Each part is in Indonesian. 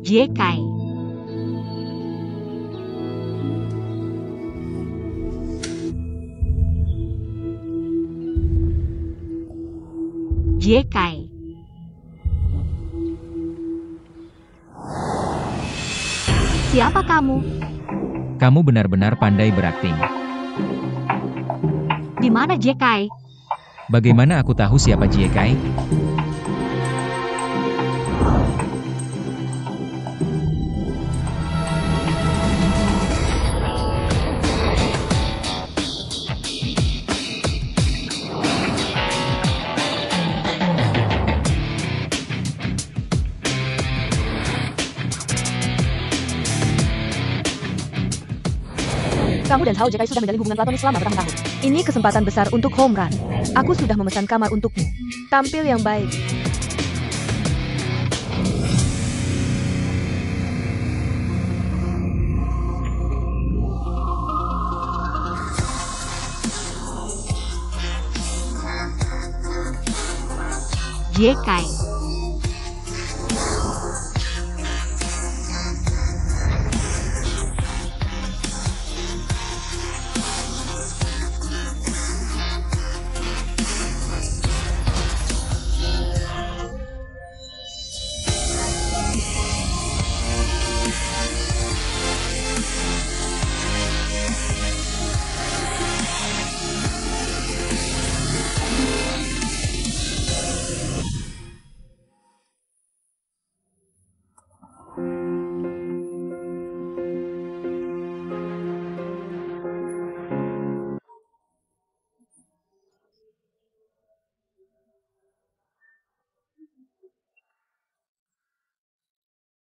JK. JK. Siapa kamu? Kamu benar-benar pandai berakting. Di mana JK? Bagaimana aku tahu siapa JK? Kamu dan Hao Jekai sudah menjalin hubungan platonis selama bertahun-tahun. Ini kesempatan besar untuk home run. Aku sudah memesan kamar untukmu. Tampil yang baik. JK.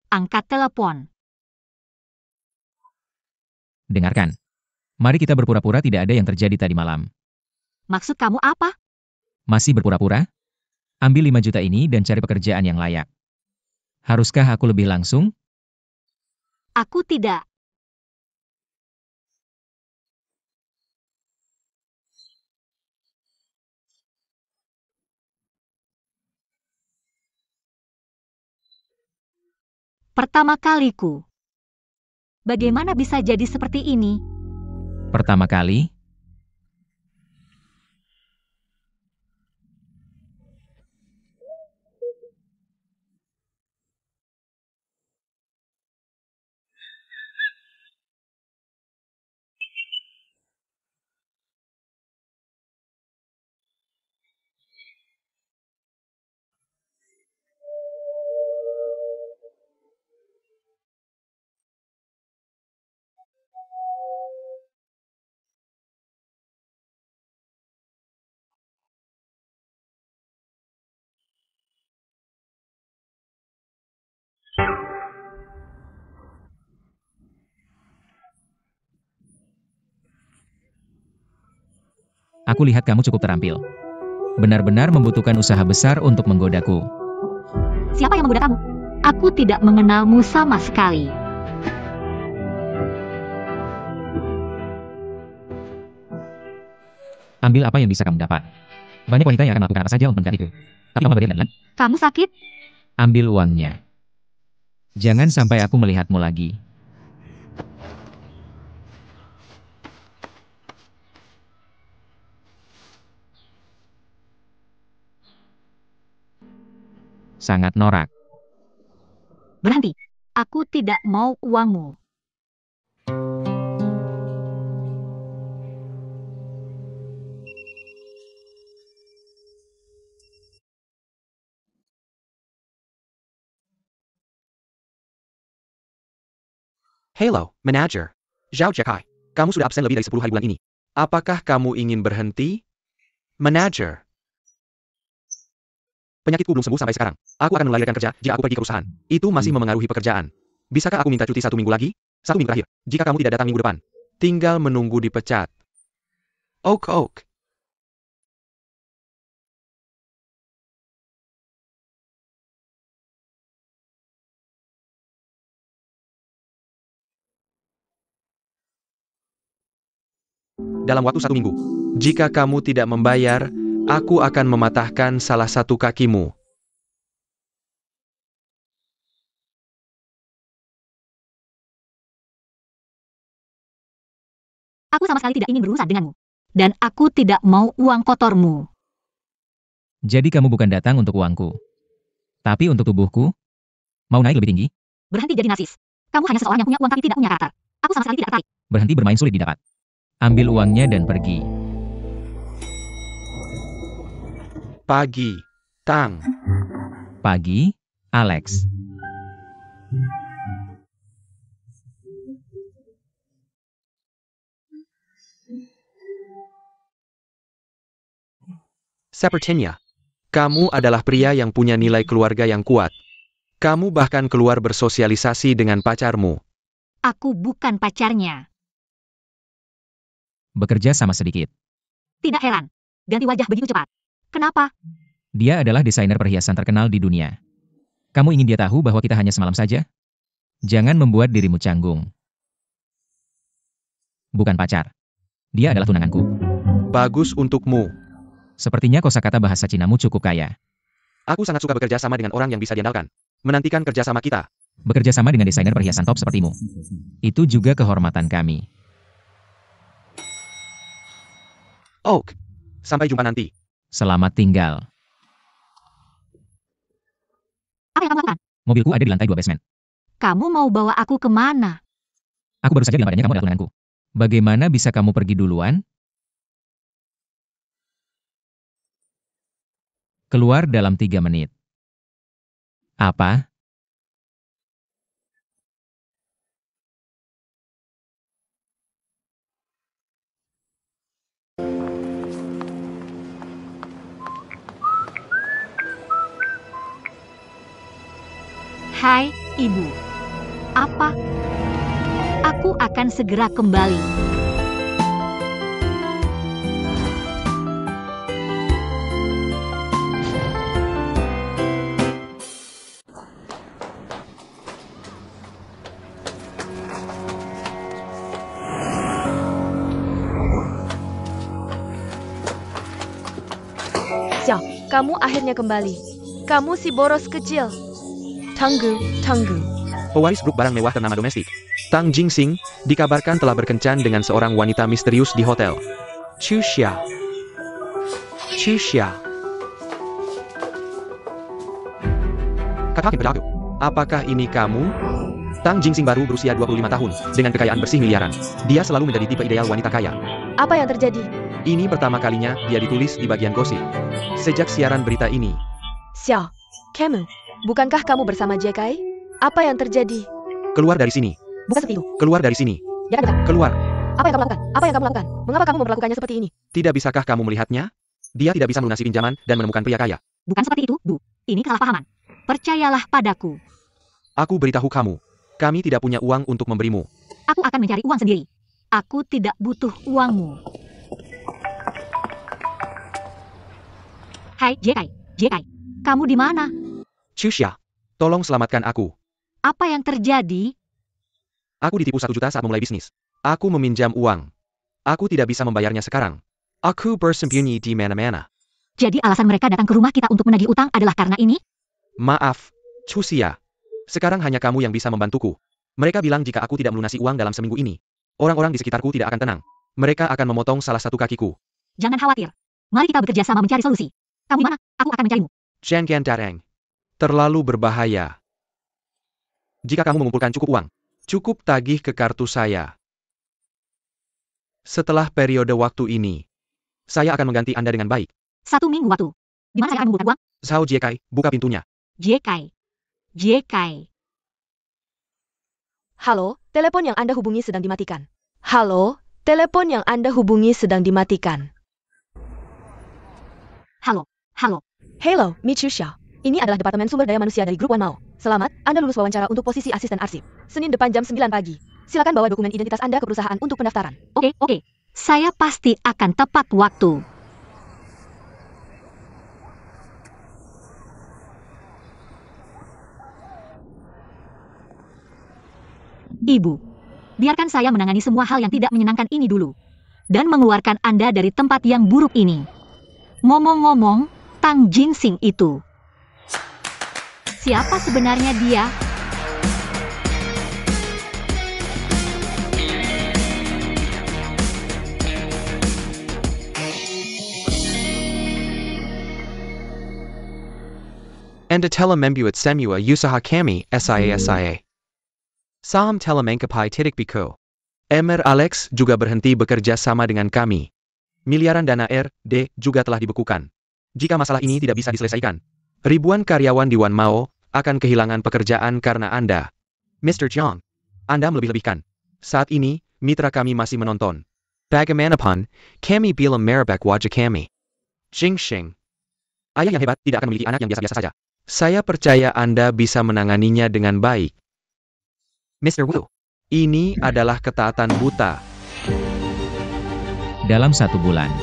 Angkat telepon. Dengarkan. Mari kita berpura-pura tidak ada yang terjadi tadi malam. Maksud kamu apa? Masih berpura-pura? Ambil 5 juta ini dan cari pekerjaan yang layak. Haruskah aku lebih langsung? Aku tidak. Pertama kaliku. Bagaimana bisa jadi seperti ini? Pertama kali? Aku lihat kamu cukup terampil. Benar-benar membutuhkan usaha besar untuk menggodaku. Siapa yang menggoda kamu? Aku tidak mengenalmu sama sekali. Ambil apa yang bisa kamu dapat. Banyak wanita yang akan melakukan apa saja untuk mendapatkan itu. Tapi kamu bagian adalah, Kamu sakit? ambil uangnya. Jangan sampai aku melihatmu lagi. Sangat norak. Berhenti. Aku tidak mau uangmu. Hello, manager. Zhao Jekai, kamu sudah absen lebih dari 10 hari bulan ini. Apakah kamu ingin berhenti? Manager. Penyakitku belum sembuh sampai sekarang. Aku akan melahirkan kerja jika aku pergi ke perusahaan. Itu masih memengaruhi pekerjaan. Bisakah aku minta cuti 1 minggu lagi? 1 minggu terakhir. Jika kamu tidak datang minggu depan, tinggal menunggu dipecat. Ok. Dalam waktu 1 minggu. Jika kamu tidak membayar, aku akan mematahkan salah satu kakimu. sama sekali tidak ingin berurusan denganmu. Dan aku tidak mau uang kotormu. Jadi kamu bukan datang untuk uangku. Tapi untuk tubuhku? Mau naik lebih tinggi? Berhenti jadi narsis. Kamu hanya seseorang yang punya uang tapi tidak punya karakter. Aku sama sekali tidak tertarik. Berhenti bermain sulit didapat. Ambil uangnya dan pergi. Pagi. Tang. Pagi, Alex. Sepertinya, kamu adalah pria yang punya nilai keluarga yang kuat. Kamu bahkan keluar bersosialisasi dengan pacarmu. Aku bukan pacarnya. Bekerja sama sedikit. Tidak heran. Ganti wajah begitu cepat. Kenapa? Dia adalah desainer perhiasan terkenal di dunia. Kamu ingin dia tahu bahwa kita hanya semalam saja? Jangan membuat dirimu canggung. Bukan pacar. Dia adalah tunanganku. Bagus untukmu. Sepertinya kosakata bahasa Cinamu cukup kaya. Aku sangat suka bekerja sama dengan orang yang bisa diandalkan. Menantikan kerjasama kita. Bekerja sama dengan desainer perhiasan top sepertimu. Itu juga kehormatan kami. Oak. Sampai jumpa nanti. Selamat tinggal. Apa yang kamu lakukan? Mobilku ada di lantai 2 basement. Kamu mau bawa aku kemana? Aku baru saja bilang padanya kamu adalah tunanganku. Bagaimana bisa kamu pergi duluan? Keluar dalam 3 menit. Apa? Hai, Ibu. Apa? Aku akan segera kembali. Xiao, kamu akhirnya kembali. Kamu si boros kecil. Tanggu, tanggu. Pewaris grup barang mewah ternama domestik, Tang Jingxing, dikabarkan telah berkencan dengan seorang wanita misterius di hotel. Chu Xia. Chu Xia. Kakak berlaku. Apakah ini kamu? Tang Jingxing baru berusia 25 tahun, dengan kekayaan bersih miliaran. Dia selalu menjadi tipe ideal wanita kaya. Apa yang terjadi? Ini pertama kalinya dia ditulis di bagian gosip. Sejak siaran berita ini, Xiao, kamu, bukankah kamu bersama JK? Apa yang terjadi? keluar dari sini. Bukan seperti itu. Keluar dari sini. Jangan dekat. Keluar. Apa yang kamu lakukan? Apa yang kamu lakukan? Mengapa kamu memperlakukannya seperti ini? Tidak bisakah kamu melihatnya? Dia tidak bisa melunasi pinjaman dan menemukan pria kaya. Bukan seperti itu, Bu. Ini kesalahpahaman. Percayalah padaku. Aku beritahu kamu, kami tidak punya uang untuk memberimu. Aku akan mencari uang sendiri. Aku tidak butuh uangmu. Hai, JK. JK. Kamu di mana? Chu Xia, tolong selamatkan aku. Apa yang terjadi? Aku ditipu 1 juta saat memulai bisnis. Aku meminjam uang. Aku tidak bisa membayarnya sekarang. Aku bersembunyi di mana-mana. Jadi alasan mereka datang ke rumah kita untuk menagih utang adalah karena ini? Maaf, Chu Xia. Sekarang hanya kamu yang bisa membantuku. Mereka bilang jika aku tidak melunasi uang dalam seminggu ini, orang-orang di sekitarku tidak akan tenang. Mereka akan memotong salah satu kakiku. Jangan khawatir. Mari kita bekerja sama mencari solusi. Kamu di mana? Aku akan mencarimu. Chen Dareng. Terlalu berbahaya. Jika kamu mengumpulkan cukup uang, cukup tagih ke kartu saya. Setelah periode waktu ini, saya akan mengganti Anda dengan baik. 1 minggu waktu. Di mana saya akan mengumpulkan uang? Zhao Jiekai, buka pintunya. JK. JK. Halo, telepon yang Anda hubungi sedang dimatikan. Halo, telepon yang Anda hubungi sedang dimatikan. Halo. Halo. Hello, Michu Xiao. Ini adalah Departemen Sumber Daya Manusia dari Grup One Mao. Selamat, Anda lulus wawancara untuk posisi asisten arsip. Senin depan jam 9 pagi. Silakan bawa dokumen identitas Anda ke perusahaan untuk pendaftaran. Oke. Saya pasti akan tepat waktu. Ibu, biarkan saya menangani semua hal yang tidak menyenangkan ini dulu. Dan mengeluarkan Anda dari tempat yang buruk ini. Ngomong-ngomong, Tang Jingxing itu. Siapa sebenarnya dia? Anda telah membuat semua usaha kami sia-sia. Saham telah mengcapai titik piku. Emer Alex juga berhenti bekerja sama dengan kami. Miliaran dana RD juga telah dibekukan. Jika masalah ini tidak bisa diselesaikan, ribuan karyawan di Wan Mao akan kehilangan pekerjaan karena Anda. Mr. Jiang, Anda melebih-lebihkan. Saat ini, mitra kami masih menonton. Bagaimanapun, kami bilang merebak wajah kami. Xing. Ayah yang hebat tidak akan memiliki anak yang biasa-biasa saja. Saya percaya Anda bisa menanganinya dengan baik. Mr. Wu, ini adalah ketaatan buta. Dalam 1 bulan,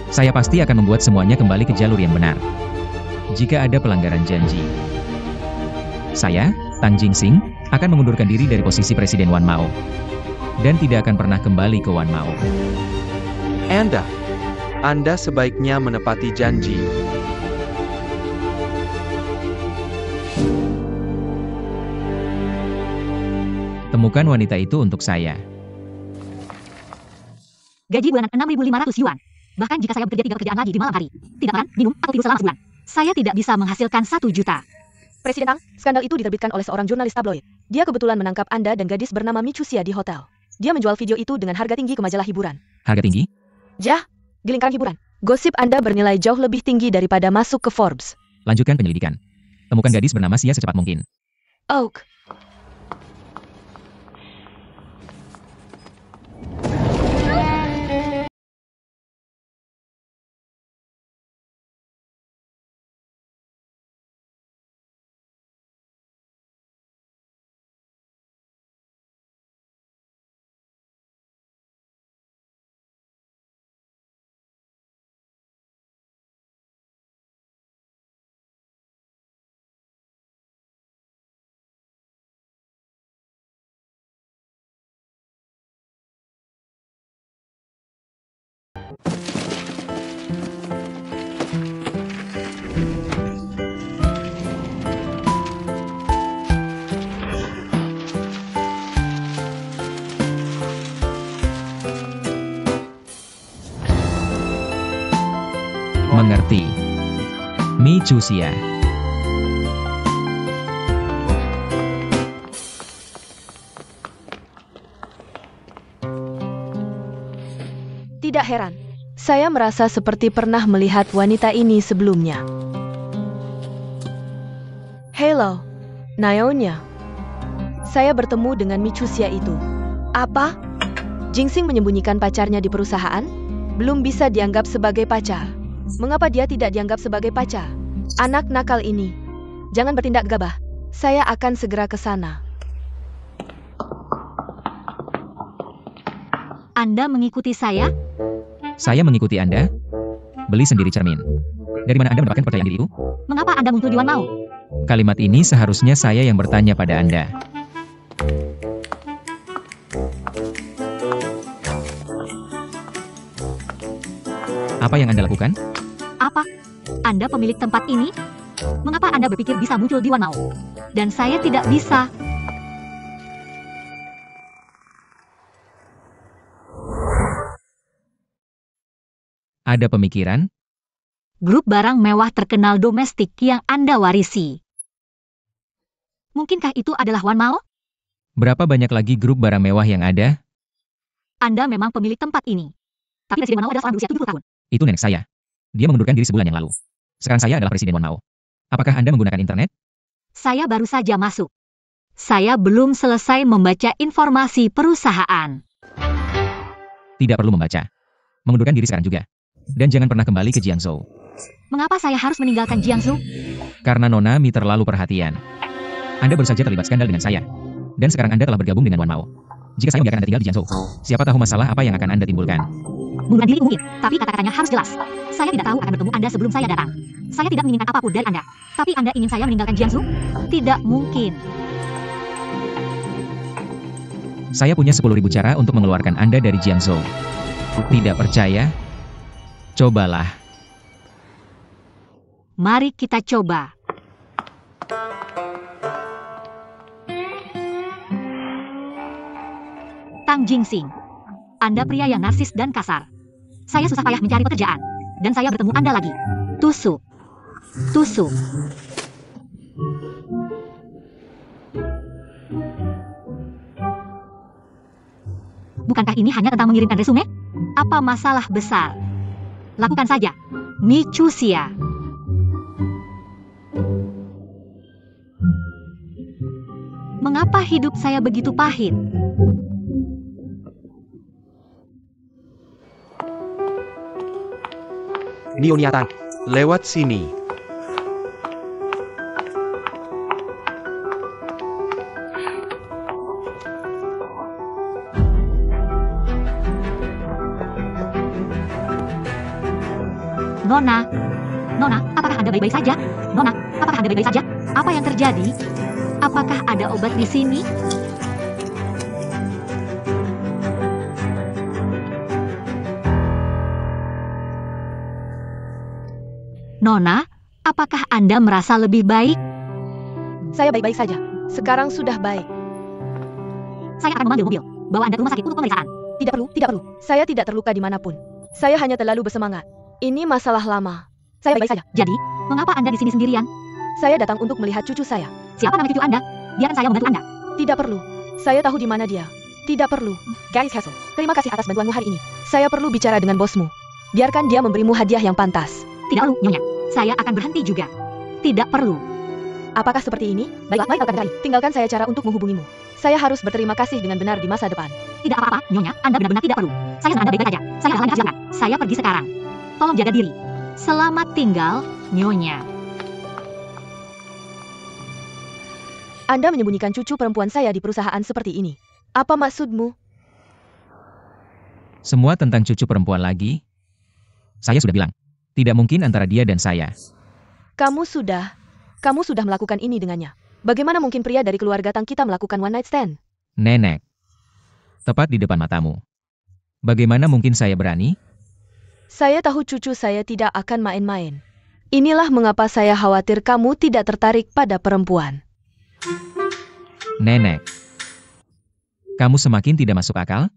saya pasti akan membuat semuanya kembali ke jalur yang benar. Jika ada pelanggaran janji, saya, Tang Jingxing, akan mengundurkan diri dari posisi Presiden Wan Mao. Dan tidak akan pernah kembali ke Wan Mao. Anda sebaiknya menepati janji. Temukan wanita itu untuk saya. Gaji bulanan 6.500 yuan. Bahkan jika saya bekerja 3 pekerjaan lagi di malam hari, tidak makan, minum, atau tidur selama sebulan, saya tidak bisa menghasilkan 1 juta. Presiden Tang, skandal itu diterbitkan oleh seorang jurnalis tabloid. Dia kebetulan menangkap Anda dan gadis bernama Michusia di hotel. Dia menjual video itu dengan harga tinggi ke majalah hiburan. Harga tinggi? Jah, di lingkaran hiburan. Gosip Anda bernilai jauh lebih tinggi daripada masuk ke Forbes. Lanjutkan penyelidikan. Temukan gadis bernama Sia secepat mungkin. Oak. Mengerti. Michusia. Tidak heran. Saya merasa seperti pernah melihat wanita ini sebelumnya. Hello, Naonya. Saya bertemu dengan Michusia itu. Apa? Jingxing menyembunyikan pacarnya di perusahaan? Belum bisa dianggap sebagai pacar. Mengapa dia tidak dianggap sebagai pacar? Anak nakal ini. Jangan bertindak gegabah. Saya akan segera ke sana. Anda mengikuti saya? Saya mengikuti Anda? Beli sendiri cermin. Dari mana Anda mendapatkan kepercayaan diri itu? Mengapa Anda muncul di Wan Mao? Kalimat ini seharusnya saya yang bertanya pada Anda. Apa yang Anda lakukan? Apa? Anda pemilik tempat ini? Mengapa Anda berpikir bisa muncul di Wan Mao? Dan saya tidak bisa. Ada pemikiran? Grup barang mewah terkenal domestik yang Anda warisi. Mungkinkah itu adalah Wan Mao? Berapa banyak lagi grup barang mewah yang ada? Anda memang pemilik tempat ini. Tapi Presiden Wan Mao adalah seorang berusia 70 tahun. Itu nenek saya. Dia mengundurkan diri sebulan yang lalu. Sekarang saya adalah Presiden Wan Mao. Apakah Anda menggunakan internet? Saya baru saja masuk. Saya belum selesai membaca informasi perusahaan. Tidak perlu membaca. Mengundurkan diri sekarang juga. Dan jangan pernah kembali ke Jiangzhou. Mengapa saya harus meninggalkan Jiangsu? Karena Nona Mi terlalu perhatian. Anda baru saja terlibat skandal dengan saya. Dan sekarang Anda telah bergabung dengan Wan Mao. Jika saya membiarkan Anda tinggal di Jiangzhou, siapa tahu masalah apa yang akan Anda timbulkan. Mengundurkan diri mungkin, tapi kata-katanya harus jelas. Saya tidak tahu akan bertemu Anda sebelum saya datang. Saya tidak menginginkan apapun dari Anda. Tapi Anda ingin saya meninggalkan Jiangsu? Tidak mungkin. Saya punya 10.000 cara untuk mengeluarkan Anda dari Jiangzhou. Tidak percaya? Cobalah. Mari kita coba. Tang Jingxing. Anda pria yang narsis dan kasar. Saya susah payah mencari pekerjaan. Dan saya bertemu Anda lagi. Tusuk. Tusuk. Bukankah ini hanya tentang mengirimkan resume? Apa masalah besar? Lakukan saja. Michusia. Mengapa hidup saya begitu pahit? Nyonya Tang, lewat sini. Nona, apakah Anda baik-baik saja? Nona, apakah Anda baik-baik saja? Apa yang terjadi? Apakah ada obat di sini? Nona, apakah Anda merasa lebih baik? Saya baik-baik saja. Sekarang sudah baik. Saya akan memanggil mobil. Bawa Anda ke rumah sakit untuk pemeriksaan. Tidak perlu. Saya tidak terluka dimanapun. Saya hanya terlalu bersemangat. Ini masalah lama. Saya baik saja. Jadi, mengapa Anda di sini sendirian? Saya datang untuk melihat cucu saya. Siapa nama cucu Anda? Biarkan saya membantu Anda. Tidak perlu. Saya tahu di mana dia. Tidak perlu. Guys Hassel, terima kasih atas bantuanmu hari ini. Saya perlu bicara dengan bosmu. Biarkan dia memberimu hadiah yang pantas. Tidak perlu, Nyonya. Saya akan berhenti juga. Tidak perlu. Apakah seperti ini? Baiklah, tinggalkan saya cara untuk menghubungimu. Saya harus berterima kasih dengan benar di masa depan. Tidak apa-apa, Nyonya. Anda benar-benar tidak perlu. Saya senang Anda baik-baik saja. Saya halangi silakan. Saya pergi sekarang. Tolong jaga diri. Selamat tinggal, Nyonya. Anda menyembunyikan cucu perempuan saya di perusahaan seperti ini. Apa maksudmu? Semua tentang cucu perempuan lagi. Saya sudah bilang. Tidak mungkin antara dia dan saya. Kamu sudah melakukan ini dengannya. Bagaimana mungkin pria dari keluarga Tang kita melakukan one night stand? Nenek. Tepat di depan matamu. Bagaimana mungkin saya berani? Saya tahu cucu saya tidak akan main-main. Inilah mengapa saya khawatir kamu tidak tertarik pada perempuan. Nenek. Kamu semakin tidak masuk akal?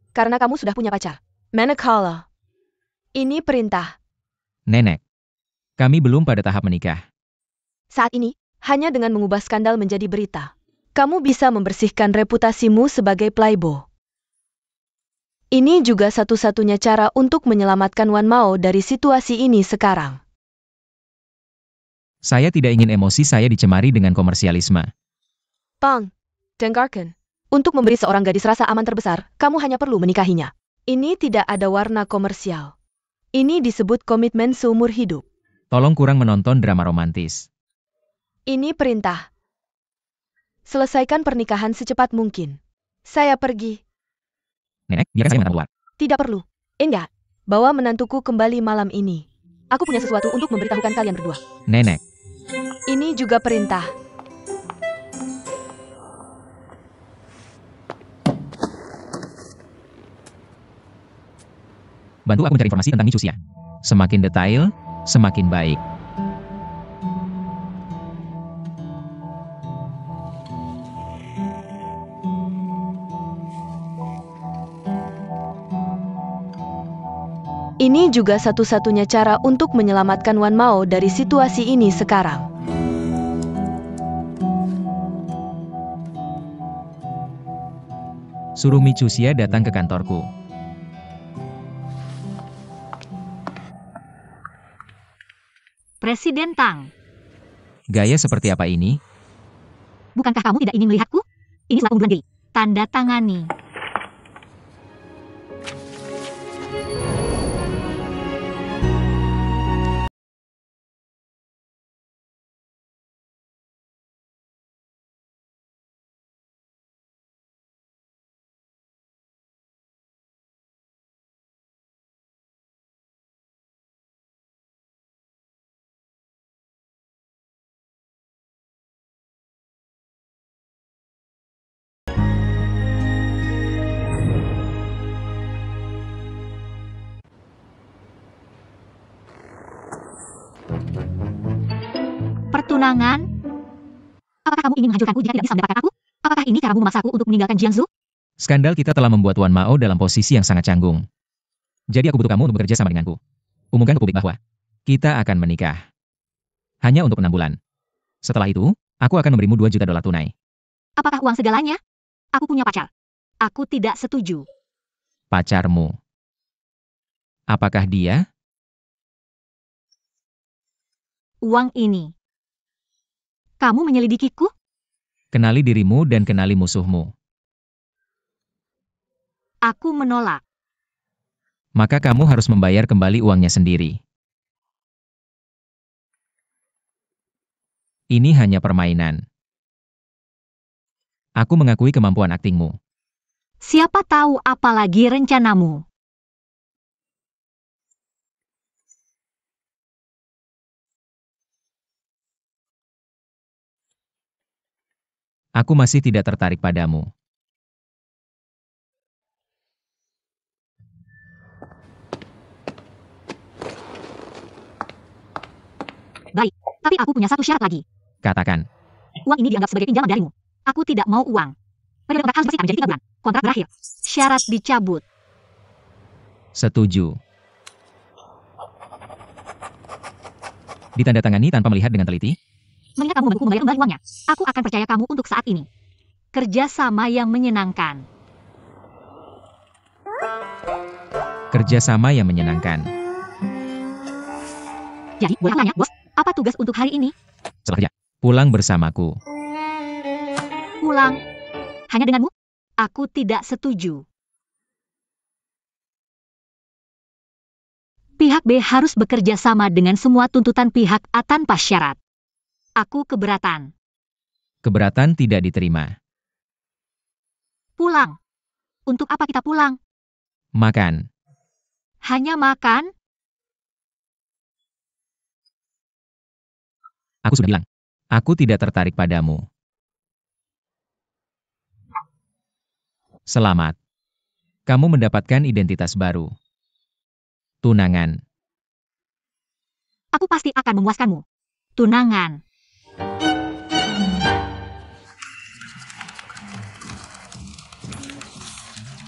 Karena kamu sudah punya pacar. Manakala. Ini perintah. Nenek. Kami belum pada tahap menikah. Saat ini, hanya dengan mengubah skandal menjadi berita, kamu bisa membersihkan reputasimu sebagai playboy. Ini juga satu-satunya cara untuk menyelamatkan Wan Mao dari situasi ini sekarang. Saya tidak ingin emosi saya dicemari dengan komersialisme. Pang, dengarkan. Untuk memberi seorang gadis rasa aman terbesar, kamu hanya perlu menikahinya. Ini tidak ada warna komersial. Ini disebut komitmen seumur hidup. Tolong kurang menonton drama romantis. Ini perintah. Selesaikan pernikahan secepat mungkin. Saya pergi. Nenek, biarkan saya mengantar keluar. Tidak perlu. Enggak. Bawa menantuku kembali malam ini. Aku punya sesuatu untuk memberitahukan kalian berdua. Nenek. Ini juga perintah. Bantu aku mencari informasi tentang Michusia. Semakin detail, semakin baik. Ini juga satu-satunya cara untuk menyelamatkan Wan Mao dari situasi ini sekarang. Suruh Michusia datang ke kantorku. Presiden Tang. Gaya seperti apa ini? Bukankah kamu tidak ingin melihatku? Ini surat pengunduran diri. Tanda tangani. Pertunangan? Apakah kamu ingin menghancurkanku jika tidak bisa mendapatkan aku? Apakah ini caramu memaksaku untuk meninggalkan Jiangsu? Skandal kita telah membuat Wan Mao dalam posisi yang sangat canggung. Jadi aku butuh kamu untuk bekerja sama denganku. Umumkan ke publik bahwa kita akan menikah. Hanya untuk 6 bulan. Setelah itu, aku akan memberimu 2 juta dolar tunai. Apakah uang segalanya? Aku punya pacar. Aku tidak setuju. pacarmu. Apakah dia? Uang ini. Kamu menyelidikiku? Kenali dirimu dan kenali musuhmu. Aku menolak. Maka kamu harus membayar kembali uangnya sendiri. Ini hanya permainan. Aku mengakui kemampuan aktingmu. Siapa tahu apa lagi rencanamu? Aku masih tidak tertarik padamu. Baik, tapi aku punya satu syarat lagi. Katakan. Uang ini dianggap sebagai pinjaman darimu. Aku tidak mau uang. Periode kontrak harus bersihkan menjadi 3 bulan. Kontrak berakhir. Syarat dicabut. Setuju. Ditandatangani tanpa melihat dengan teliti? Mengingat kamu membantuku membayar kembali uangnya, aku akan percaya kamu untuk saat ini. Kerjasama yang menyenangkan. Kerjasama yang menyenangkan. Jadi, boleh tanya, bos, apa tugas untuk hari ini? Setelah kerja, pulang bersamaku. Pulang. Hanya denganmu? Aku tidak setuju. Pihak B harus bekerja sama dengan semua tuntutan pihak A tanpa syarat. Aku keberatan. Keberatan tidak diterima. Pulang. Untuk apa kita pulang? Makan. Hanya makan? Aku sudah bilang. Aku tidak tertarik padamu. Selamat. Kamu mendapatkan identitas baru. Tunangan. Aku pasti akan memuaskanmu. Tunangan.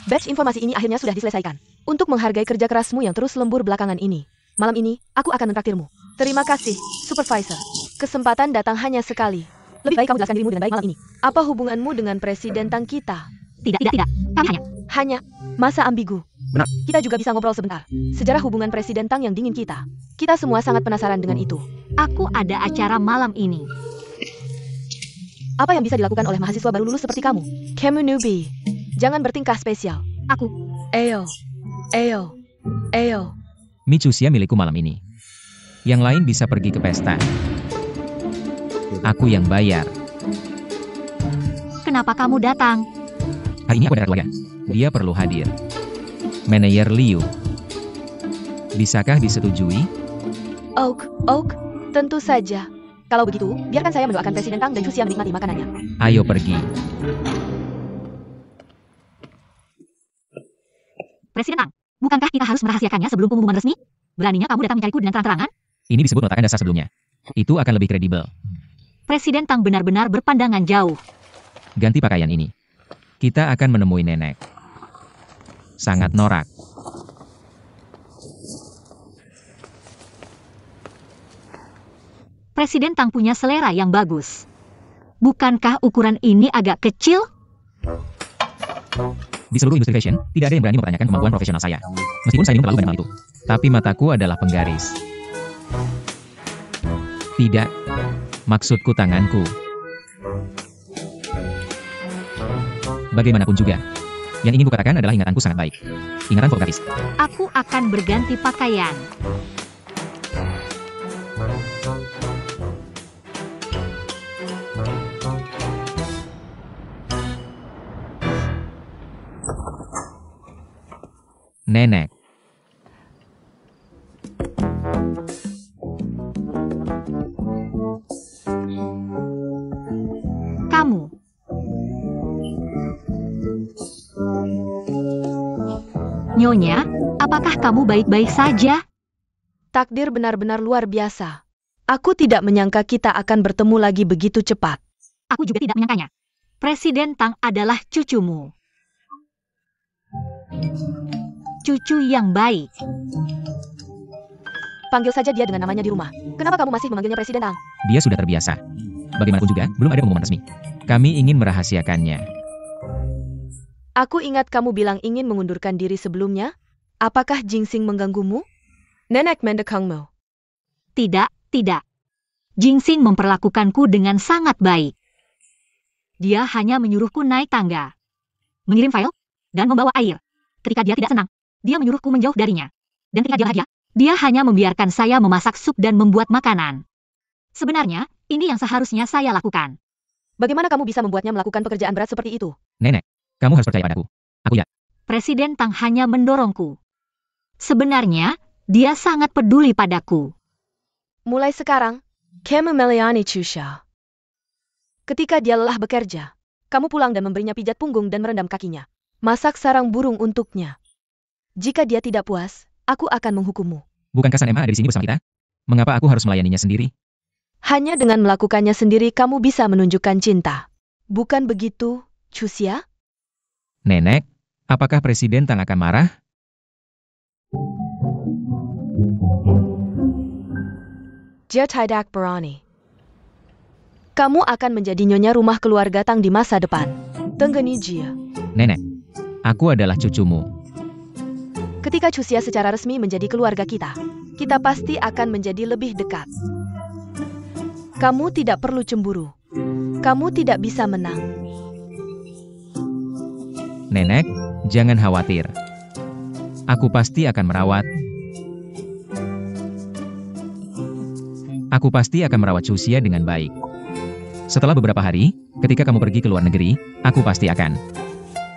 Batch informasi ini akhirnya sudah diselesaikan. Untuk menghargai kerja kerasmu yang terus lembur belakangan ini, malam ini, aku akan mentraktirmu. Terima kasih, Supervisor. Kesempatan datang hanya sekali. Lebih baik kamu jelaskan dirimu dengan baik malam ini. Apa hubunganmu dengan Presiden Tang kita? Tidak. Kami Hanya. Masa ambigu. Benar. Kita juga bisa ngobrol sebentar. Sejarah hubungan Presiden Tang yang dingin kita. Kita semua sangat penasaran dengan itu. Aku ada acara malam ini. Apa yang bisa dilakukan oleh mahasiswa baru lulus seperti kamu? Kamu newbie. Jangan bertingkah spesial. Aku. Ayo. Micusia milikku malam ini. Yang lain bisa pergi ke pesta. Aku yang bayar. Kenapa kamu datang? Hari ini aku ada keluarga. Dia perlu hadir. Manajer Liu. Bisakah disetujui? Oak, tentu saja. Kalau begitu, biarkan saya mendoakan Presiden Tang dan Cusia menikmati makanannya. Ayo pergi. Presiden Tang, bukankah kita harus merahasiakannya sebelum pengumuman resmi? Beraninya kamu datang mencariku dengan terang-terangan? Ini disebut notakan dasar sebelumnya. Itu akan lebih kredibel. Presiden Tang benar-benar berpandangan jauh. Ganti pakaian ini. Kita akan menemui nenek. Sangat norak. Presiden Tang punya selera yang bagus. Bukankah ukuran ini agak kecil? Di seluruh industri fashion, tidak ada yang berani mempertanyakan kemampuan profesional saya. Meskipun saya minum terlalu banyak hal itu. Tapi mataku adalah penggaris. Tidak. Maksudku tanganku. Bagaimanapun juga. Yang ingin kukatakan adalah ingatanku sangat baik. Ingatan fotografis. Aku akan berganti pakaian. Nenek. Kamu. Nyonya, apakah kamu baik-baik saja? Takdir benar-benar luar biasa. Aku tidak menyangka kita akan bertemu lagi begitu cepat. Aku juga tidak menyangkanya. Presiden Tang adalah cucumu. Cucu yang baik. Panggil saja dia dengan namanya di rumah. Kenapa kamu masih memanggilnya Presiden Tang? Dia sudah terbiasa. Bagaimanapun juga, belum ada pengumuman resmi. Kami ingin merahasiakannya. Aku ingat kamu bilang ingin mengundurkan diri sebelumnya. Apakah Jingsing mengganggumu? Nenek mendekangmu. Tidak, tidak. Jingsing memperlakukanku dengan sangat baik. Dia hanya menyuruhku naik tangga, mengirim file, dan membawa air. Ketika dia tidak senang, dia menyuruhku menjauh darinya. Dan ketika dia bahagia, dia hanya membiarkan saya memasak sup dan membuat makanan. Sebenarnya, ini yang seharusnya saya lakukan. Bagaimana kamu bisa membuatnya melakukan pekerjaan berat seperti itu? Nenek, kamu harus percaya padaku. Aku ya. Presiden Tang hanya mendorongku. Sebenarnya, dia sangat peduli padaku. Mulai sekarang, kamu melayani Chusha. Ketika dia lelah bekerja, kamu pulang dan memberinya pijat punggung dan merendam kakinya. Masak sarang burung untuknya. Jika dia tidak puas, aku akan menghukummu. Bukankah San Emma ada di sini bersama kita? Mengapa aku harus melayaninya sendiri? Hanya dengan melakukannya sendiri kamu bisa menunjukkan cinta. Bukan begitu, Chusha? Nenek, apakah Presiden Tang akan marah? Jia tidak berani. Kamu akan menjadi nyonya rumah keluarga Tang di masa depan. Tenggeni Jia. Nenek, aku adalah cucumu. Ketika Chusha secara resmi menjadi keluarga kita pasti akan menjadi lebih dekat. Kamu tidak perlu cemburu. Kamu tidak bisa menang. Nenek, jangan khawatir. Aku pasti akan merawat. Aku pasti akan merawat Chusha dengan baik. Setelah beberapa hari, ketika kamu pergi ke luar negeri, aku pasti akan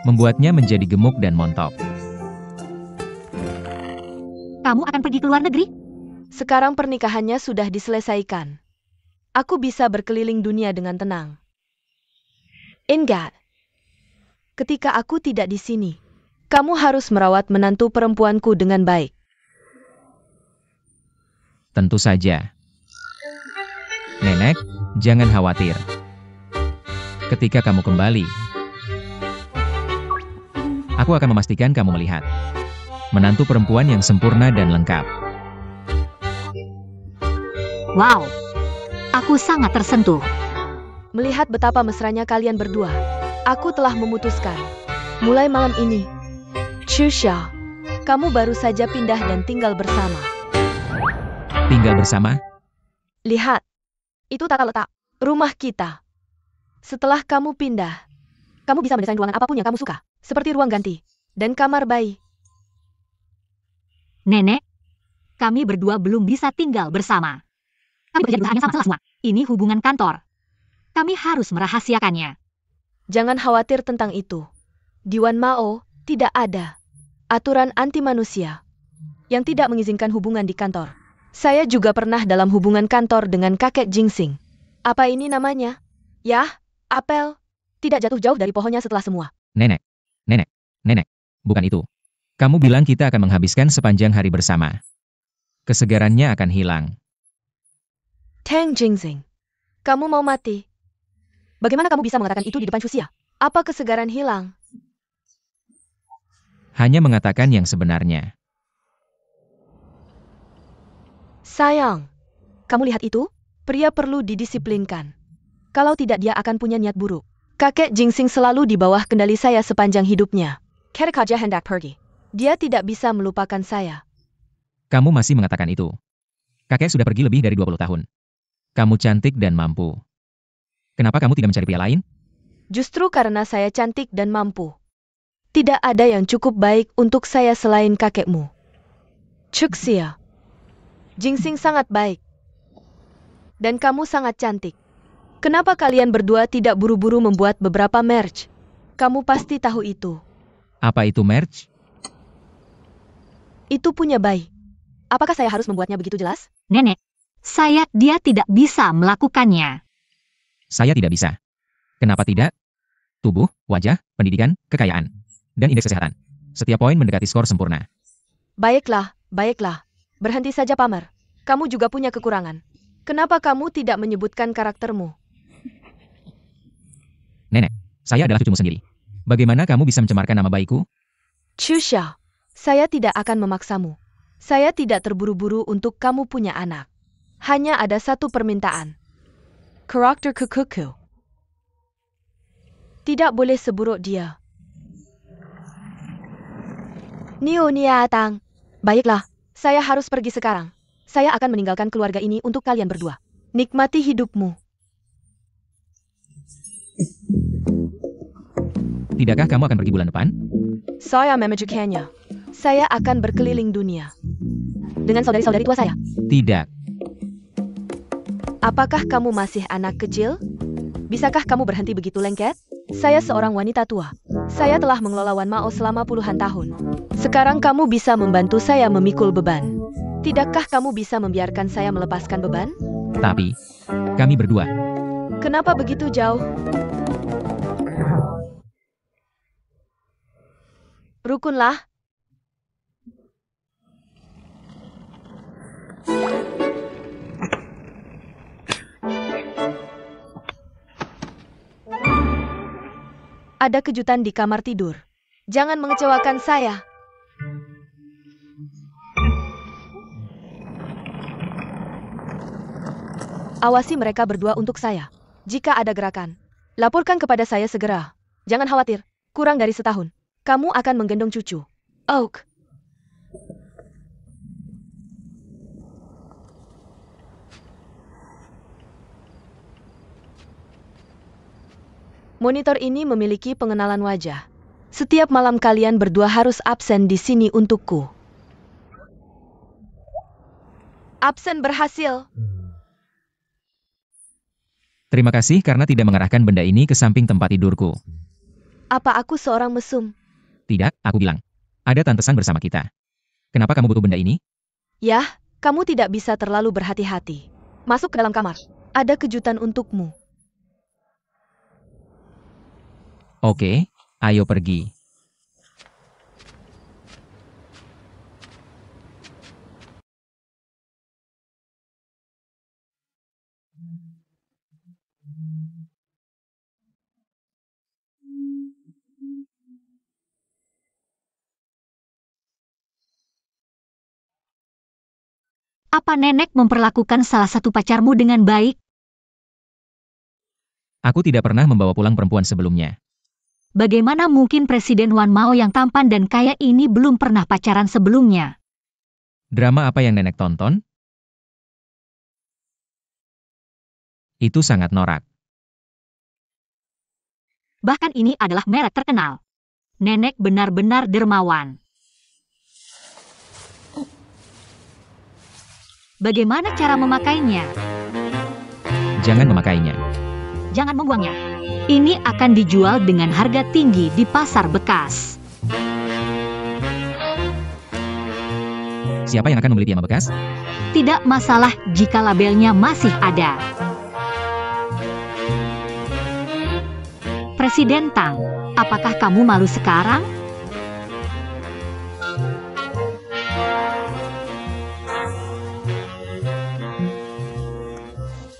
membuatnya menjadi gemuk dan montok. Kamu akan pergi ke luar negeri? Sekarang pernikahannya sudah diselesaikan. Aku bisa berkeliling dunia dengan tenang. Ingat, ketika aku tidak di sini, kamu harus merawat menantu perempuanku dengan baik. Tentu saja. Nenek, jangan khawatir. Ketika kamu kembali, aku akan memastikan kamu melihat menantu perempuan yang sempurna dan lengkap. Wow, aku sangat tersentuh. Melihat betapa mesranya kalian berdua, aku telah memutuskan. Mulai malam ini, Chusha, kamu baru saja pindah dan tinggal bersama. Tinggal bersama? Lihat, itu tata letak rumah kita. Setelah kamu pindah, kamu bisa mendesain ruangan apapun yang kamu suka, seperti ruang ganti dan kamar bayi. Nenek, kami berdua belum bisa tinggal bersama. Kami bekerja di perusahaan yang sama semua. Ini hubungan kantor. Kami harus merahasiakannya. Jangan khawatir tentang itu. Di Wan Mao, tidak ada aturan anti manusia yang tidak mengizinkan hubungan di kantor. Saya juga pernah dalam hubungan kantor dengan kakek Jingsing. Apa ini namanya? Yah, apel. Tidak jatuh jauh dari pohonnya setelah semua. Nenek, bukan itu. Kamu bilang kita akan menghabiskan sepanjang hari bersama. Kesegarannya akan hilang. Tang Jingsing, kamu mau mati? Bagaimana kamu bisa mengatakan itu di depan Chusha? Apa kesegaran hilang? Hanya mengatakan yang sebenarnya. Sayang, kamu lihat itu? Pria perlu didisiplinkan. Kalau tidak dia akan punya niat buruk. Kakek Jingsing selalu di bawah kendali saya sepanjang hidupnya. Kerekaja hendak pergi. Dia tidak bisa melupakan saya. Kamu masih mengatakan itu. Kakek sudah pergi lebih dari 20 tahun. Kamu cantik dan mampu. Kenapa kamu tidak mencari pria lain? Justru karena saya cantik dan mampu. Tidak ada yang cukup baik untuk saya selain kakekmu. Chusha. Jingsing sangat baik. Dan kamu sangat cantik. Kenapa kalian berdua tidak buru-buru membuat beberapa merch? Kamu pasti tahu itu. Apa itu merch? Itu punya bayi. Apakah saya harus membuatnya begitu jelas? Nenek, dia tidak bisa melakukannya. Saya tidak bisa. Kenapa tidak? Tubuh, wajah, pendidikan, kekayaan, dan indeks kesehatan. Setiap poin mendekati skor sempurna. Baiklah. Berhenti saja pamer. Kamu juga punya kekurangan. Kenapa kamu tidak menyebutkan karaktermu? Nenek, saya adalah cucumu sendiri. Bagaimana kamu bisa mencemarkan nama baikku? Chusha, saya tidak akan memaksamu. Saya tidak terburu-buru untuk kamu punya anak. Hanya ada satu permintaan. Karakter kukuku. Tidak boleh seburuk dia. Niu Niatang. Baiklah, saya harus pergi sekarang. Saya akan meninggalkan keluarga ini untuk kalian berdua. Nikmati hidupmu. Tidakkah kamu akan pergi bulan depan? Saya memajukannya. Saya akan berkeliling dunia. Dengan saudari-saudari tua saya. Tidak. Apakah kamu masih anak kecil? Bisakah kamu berhenti begitu lengket? Saya seorang wanita tua. Saya telah mengelola Wan Mao selama puluhan tahun. Sekarang kamu bisa membantu saya memikul beban. Tidakkah kamu bisa membiarkan saya melepaskan beban? Tapi, kami berdua. Kenapa begitu jauh? Rukunlah. Ada kejutan di kamar tidur. Jangan mengecewakan saya. Awasi mereka berdua untuk saya. Jika ada gerakan, laporkan kepada saya segera. Jangan khawatir, kurang dari setahun. Kamu akan menggendong cucu. Oak. Monitor ini memiliki pengenalan wajah. Setiap malam kalian berdua harus absen di sini untukku. Absen berhasil. Terima kasih karena tidak mengarahkan benda ini ke samping tempat tidurku. Apa aku seorang mesum? Tidak, aku bilang. Ada tantesan bersama kita. Kenapa kamu butuh benda ini? Yah, kamu tidak bisa terlalu berhati-hati. Masuk ke dalam kamar. Ada kejutan untukmu. Oke, ayo pergi. Apa nenek memperlakukan salah satu pacarmu dengan baik? Aku tidak pernah membawa pulang perempuan sebelumnya. Bagaimana mungkin Presiden Wan Mao yang tampan dan kaya ini belum pernah pacaran sebelumnya? Drama apa yang nenek tonton? Itu sangat norak. Bahkan ini adalah merek terkenal. Nenek benar-benar dermawan. Bagaimana cara memakainya? Jangan memakainya. Jangan membuangnya. Ini akan dijual dengan harga tinggi di pasar bekas. Siapa yang akan membeli piyama bekas? Tidak masalah jika labelnya masih ada. Presiden Tang, apakah kamu malu sekarang?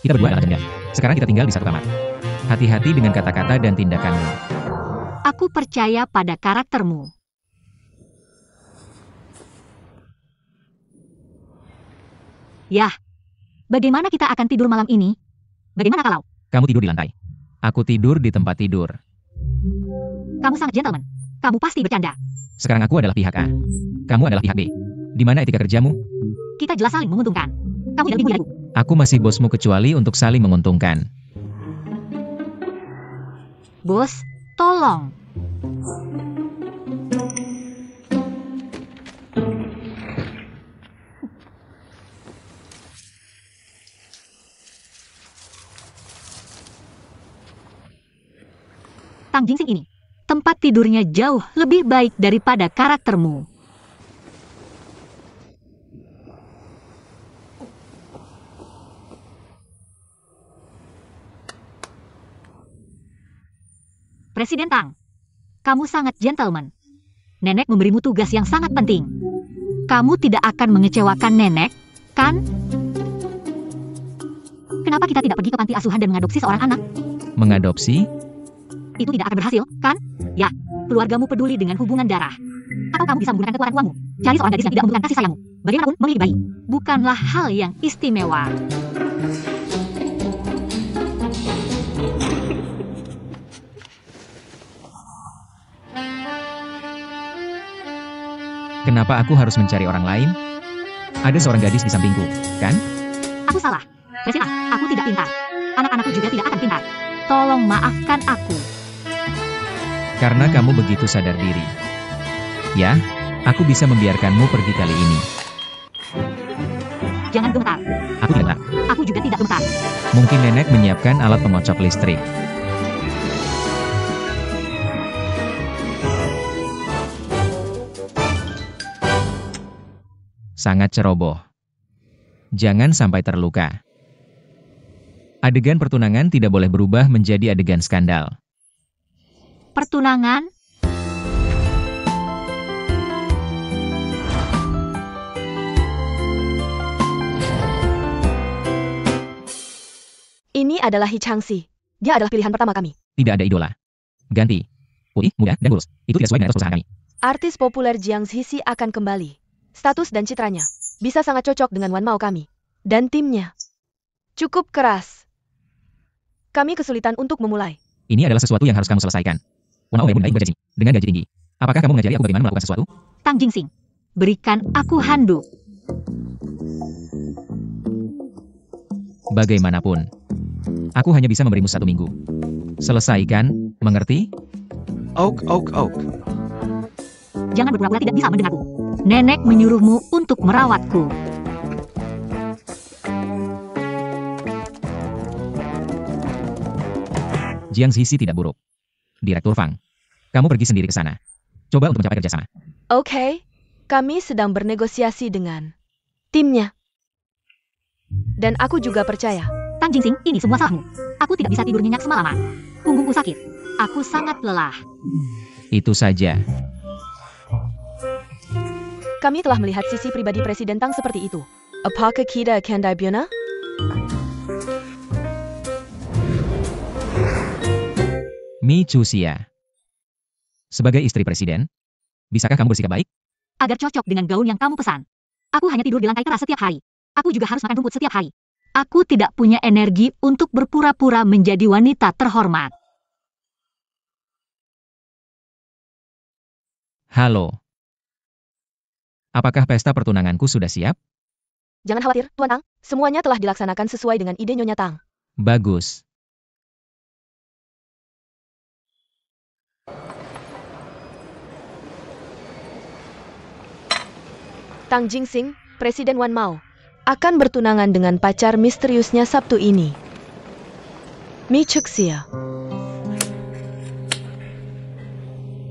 Kita berdua adalah janda. Sekarang kita tinggal di satu kamar. Hati-hati dengan kata-kata dan tindakanmu. Aku percaya pada karaktermu. Yah, bagaimana kita akan tidur malam ini? Bagaimana kalau? Kamu tidur di lantai. Aku tidur di tempat tidur. Kamu sangat gentleman. Kamu pasti bercanda. Sekarang aku adalah pihak A. Kamu adalah pihak B. Di mana etika kerjamu? Kita jelas saling menguntungkan. Kamu tidak bingung. Aku masih bosmu kecuali untuk saling menguntungkan. Bos, tolong. Tang Jingsing ini, tempat tidurnya jauh lebih baik daripada karaktermu. Presiden Tang, kamu sangat gentleman. Nenek memberimu tugas yang sangat penting. Kamu tidak akan mengecewakan nenek, kan? Kenapa kita tidak pergi ke panti asuhan dan mengadopsi seorang anak? Mengadopsi? Itu tidak akan berhasil, kan? Ya, keluargamu peduli dengan hubungan darah. Atau kamu bisa menggunakan kekuatan uangmu. Cari seorang gadis yang tidak membutuhkan kasih sayangmu. Bagaimanapun, memiliki bayi bukanlah hal yang istimewa. Kenapa aku harus mencari orang lain? Ada seorang gadis di sampingku, kan? Aku salah. Presiden, aku tidak pintar. Anak-anakku juga tidak akan pintar. Tolong maafkan aku. Karena kamu begitu sadar diri. Ya, aku bisa membiarkanmu pergi kali ini. Jangan gemetar. Aku tidak gemetar. Aku juga tidak gemetar. Mungkin nenek menyiapkan alat pengocok listrik. Sangat ceroboh. Jangan sampai terluka. Adegan pertunangan tidak boleh berubah menjadi adegan skandal. Pertunangan? Ini adalah Hee Chang-si. Dia adalah pilihan pertama kami. Tidak ada idola. Ganti. Putih, muda, dan kurus. Itu tidak sesuai dengan etos perusahaan kami. Artis populer Jiang Zizi akan kembali. Status dan citranya bisa sangat cocok dengan Wan Mao kami. Dan timnya cukup keras. Kami kesulitan untuk memulai. Ini adalah sesuatu yang harus kamu selesaikan. Wan Mao menaik bergaji dengan gaji tinggi. Apakah kamu mengajari aku bagaimana melakukan sesuatu? Tang Jingsing, berikan aku handuk. Bagaimanapun, aku hanya bisa memberimu 1 minggu. Selesaikan, mengerti? Oak. Jangan berpura-pura tidak bisa mendengarku. Nenek menyuruhmu untuk merawatku. Jiang Zizi tidak buruk. Direktur Fang, kamu pergi sendiri ke sana. Coba untuk mencapai kerjasama. Oke, kami sedang bernegosiasi dengan timnya. Dan aku juga percaya. Tang Jingsing, ini semua salahmu. Aku tidak bisa tidur nyenyak semalaman. Punggungku sakit. Aku sangat lelah. Itu saja. Kami telah melihat sisi pribadi Presiden Tang seperti itu. Apakah kita akan dibiarkan? Mi Chuxia. Sebagai istri presiden, bisakah kamu bersikap baik? Agar cocok dengan gaun yang kamu pesan. Aku hanya tidur di lantai keras setiap hari. Aku juga harus makan rumput setiap hari. Aku tidak punya energi untuk berpura-pura menjadi wanita terhormat. Halo. Apakah pesta pertunanganku sudah siap? Jangan khawatir, Tuan Tang. Semuanya telah dilaksanakan sesuai dengan ide Nyonya Tang. Bagus. Tang Jingsing, Presiden Wan Mao, akan bertunangan dengan pacar misteriusnya Sabtu ini. Mi Chuxia.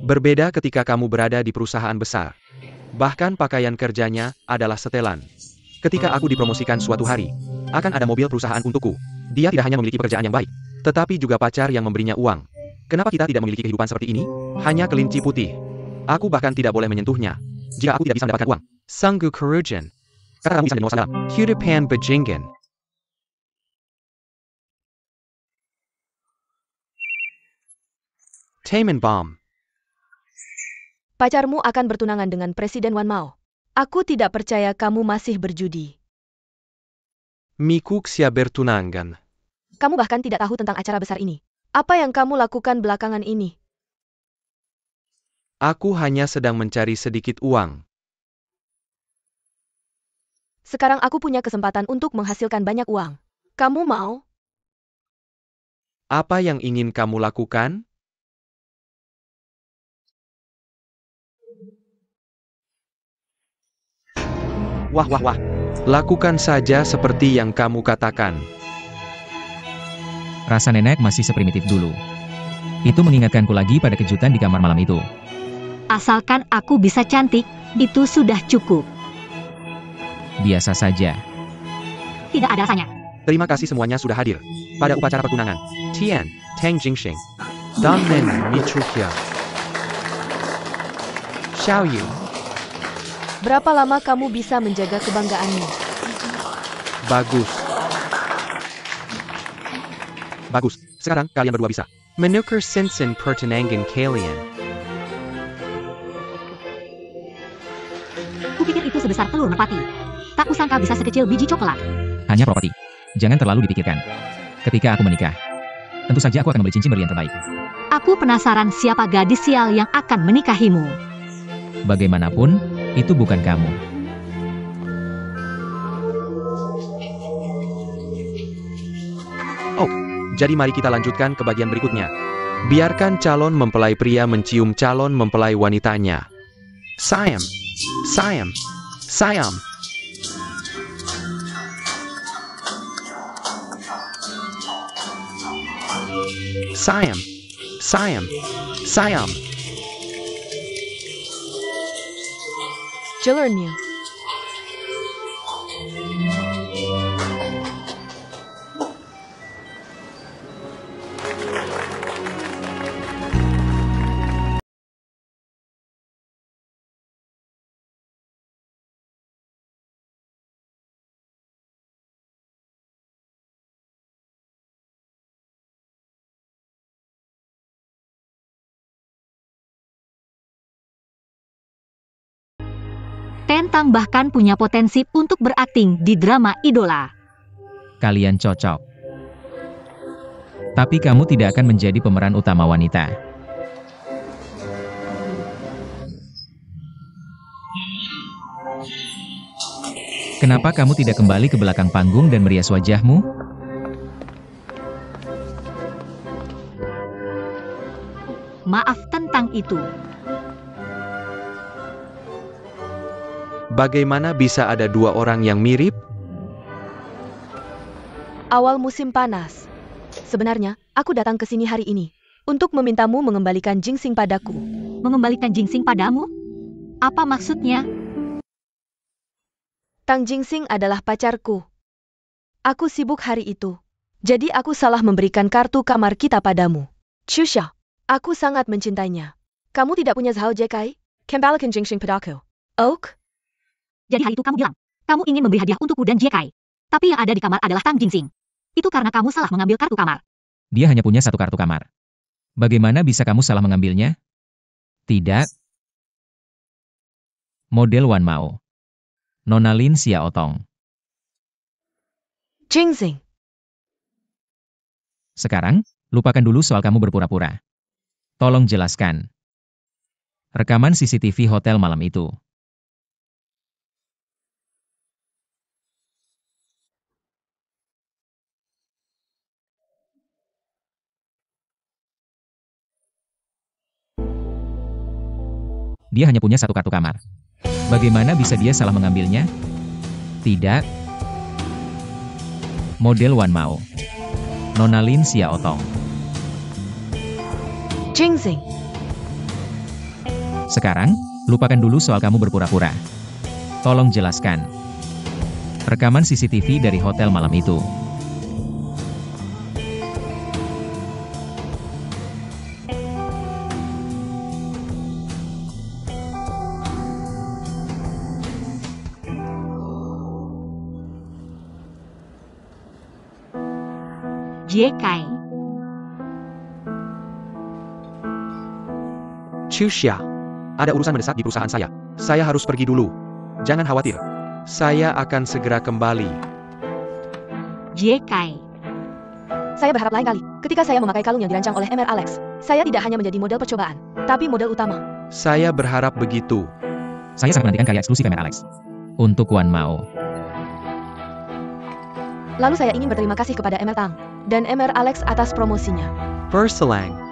Berbeda ketika kamu berada di perusahaan besar. Bahkan pakaian kerjanya adalah setelan. Ketika aku dipromosikan suatu hari, akan ada mobil perusahaan untukku. Dia tidak hanya memiliki pekerjaan yang baik, tetapi juga pacar yang memberinya uang. Kenapa kita tidak memiliki kehidupan seperti ini? Hanya kelinci putih. Aku bahkan tidak boleh menyentuhnya. Jika aku tidak bisa mendapatkan uang. Sanggu Kerujan. Kata kamu bisa mendengar dalam. Kudapan Bajingan. Taman Bomb. Pacarmu akan bertunangan dengan Presiden Wan Mao. Aku tidak percaya kamu masih berjudi. Mikuxia bertunangan. Kamu bahkan tidak tahu tentang acara besar ini. Apa yang kamu lakukan belakangan ini? Aku hanya sedang mencari sedikit uang. Sekarang aku punya kesempatan untuk menghasilkan banyak uang. Kamu mau? Apa yang ingin kamu lakukan? Wah. Lakukan saja seperti yang kamu katakan. Rasa nenek masih seprimitif dulu. Itu mengingatkanku lagi pada kejutan di kamar malam itu. Asalkan aku bisa cantik, itu sudah cukup. Biasa saja. Tidak ada rasanya. Terima kasih semuanya sudah hadir pada upacara pertunangan. Tian, Tang Jingxing, Dan Men Michukia, Xiao Yu. Berapa lama kamu bisa menjaga kebanggaanmu? Bagus. Sekarang kalian berdua bisa menukar Sinsen pertunangan kalian. Kupikir itu sebesar telur merpati. Tak kusangka bisa sekecil biji coklat. Hanya properti. Jangan terlalu dipikirkan. Ketika aku menikah, tentu saja aku akan membeli cincin berlian terbaik. Aku penasaran siapa gadis sial yang akan menikahimu. Bagaimanapun, Itu bukan kamu. Oh, jadi mari kita lanjutkan ke bagian berikutnya. Biarkan calon mempelai pria mencium calon mempelai wanitanya. Sayang, sayang, sayang. Sayang, sayang, sayang. Jelernya. Tentang bahkan punya potensi untuk berakting di drama idola. Kalian cocok. Tapi kamu tidak akan menjadi pemeran utama wanita. Kenapa kamu tidak kembali ke belakang panggung dan merias wajahmu? Maaf tentang itu. Bagaimana bisa ada dua orang yang mirip? Awal musim panas. Sebenarnya, aku datang ke sini hari ini untuk memintamu mengembalikan Jingsing padaku. Mengembalikan Jingsing padamu? Apa maksudnya? Tang Jingsing adalah pacarku. Aku sibuk hari itu. Jadi aku salah memberikan kartu kamar kita padamu. Chusha, aku sangat mencintainya. Kamu tidak punya Zhao Jekai? Kembalikan Jingsing padaku. Oak? Jadi hari itu kamu bilang, kamu ingin memberi hadiah untukku dan Jekai. Tapi yang ada di kamar adalah Tang Jingsing. Itu karena kamu salah mengambil kartu kamar. Dia hanya punya satu kartu kamar. Bagaimana bisa kamu salah mengambilnya? Tidak. Model Wan Mao. Nona Lin Xiaotong. Jingsing. Sekarang, lupakan dulu soal kamu berpura-pura. Tolong jelaskan. Rekaman CCTV hotel malam itu. Dia hanya punya satu kartu kamar. Bagaimana bisa dia salah mengambilnya? Tidak. Model Wan Mao. Nona Lin Xiaotong. Jingsing. Sekarang, lupakan dulu soal kamu berpura-pura. Tolong jelaskan. Rekaman CCTV dari hotel malam itu. Jekai. Chusha, ada urusan mendesak di perusahaan saya. Saya harus pergi dulu. Jangan khawatir. Saya akan segera kembali. Jekai. Saya berharap lain kali, ketika saya memakai kalung yang dirancang oleh Mr. Alex, saya tidak hanya menjadi model percobaan, tapi model utama. Saya berharap begitu. Saya sangat menantikan karya eksklusif Mr. Alex. Untuk Wan Mao. Lalu saya ingin berterima kasih kepada Mr. Tang dan Mr. Alex atas promosinya. Perselang.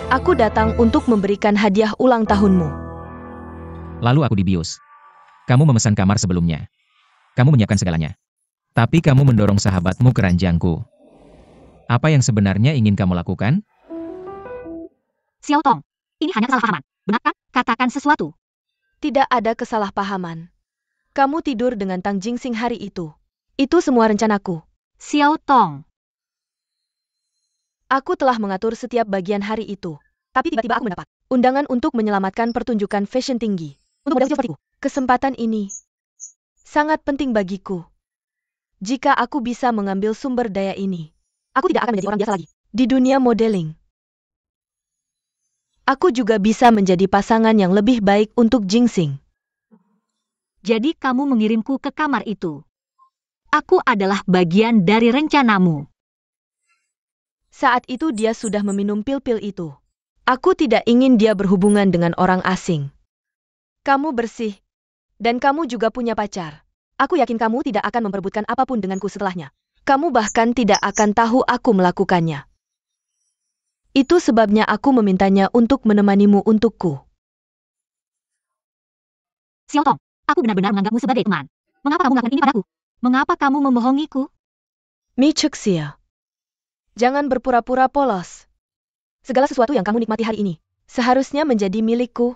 Aku datang untuk memberikan hadiah ulang tahunmu. Lalu aku dibius. Kamu memesan kamar sebelumnya. Kamu menyiapkan segalanya. Tapi kamu mendorong sahabatmu ke ranjangku. Apa yang sebenarnya ingin kamu lakukan? Xiaotong, ini hanya kesalahpahaman. Benar kan? Katakan sesuatu. Tidak ada kesalahpahaman. Kamu tidur dengan Tang Jingsing hari itu. Itu semua rencanaku. Xiao Tong. Aku telah mengatur setiap bagian hari itu. Tapi tiba-tiba aku mendapat undangan untuk menyelamatkan pertunjukan fashion tinggi. Untuk model sepertiku, kesempatan ini sangat penting bagiku. Jika aku bisa mengambil sumber daya ini, aku tidak akan menjadi orang biasa lagi di dunia modeling. Aku juga bisa menjadi pasangan yang lebih baik untuk Jingxing. Jadi kamu mengirimku ke kamar itu. Aku adalah bagian dari rencanamu. Saat itu dia sudah meminum pil-pil itu. Aku tidak ingin dia berhubungan dengan orang asing. Kamu bersih. Dan kamu juga punya pacar. Aku yakin kamu tidak akan memperebutkan apapun denganku setelahnya. Kamu bahkan tidak akan tahu aku melakukannya. Itu sebabnya aku memintanya untuk menemanimu untukku. Xiao Tong, aku benar-benar menganggapmu sebagai teman. Mengapa kamu melakukan ini padaku? Mengapa kamu membohongiku? Mi Cixia. Jangan berpura-pura polos. Segala sesuatu yang kamu nikmati hari ini seharusnya menjadi milikku.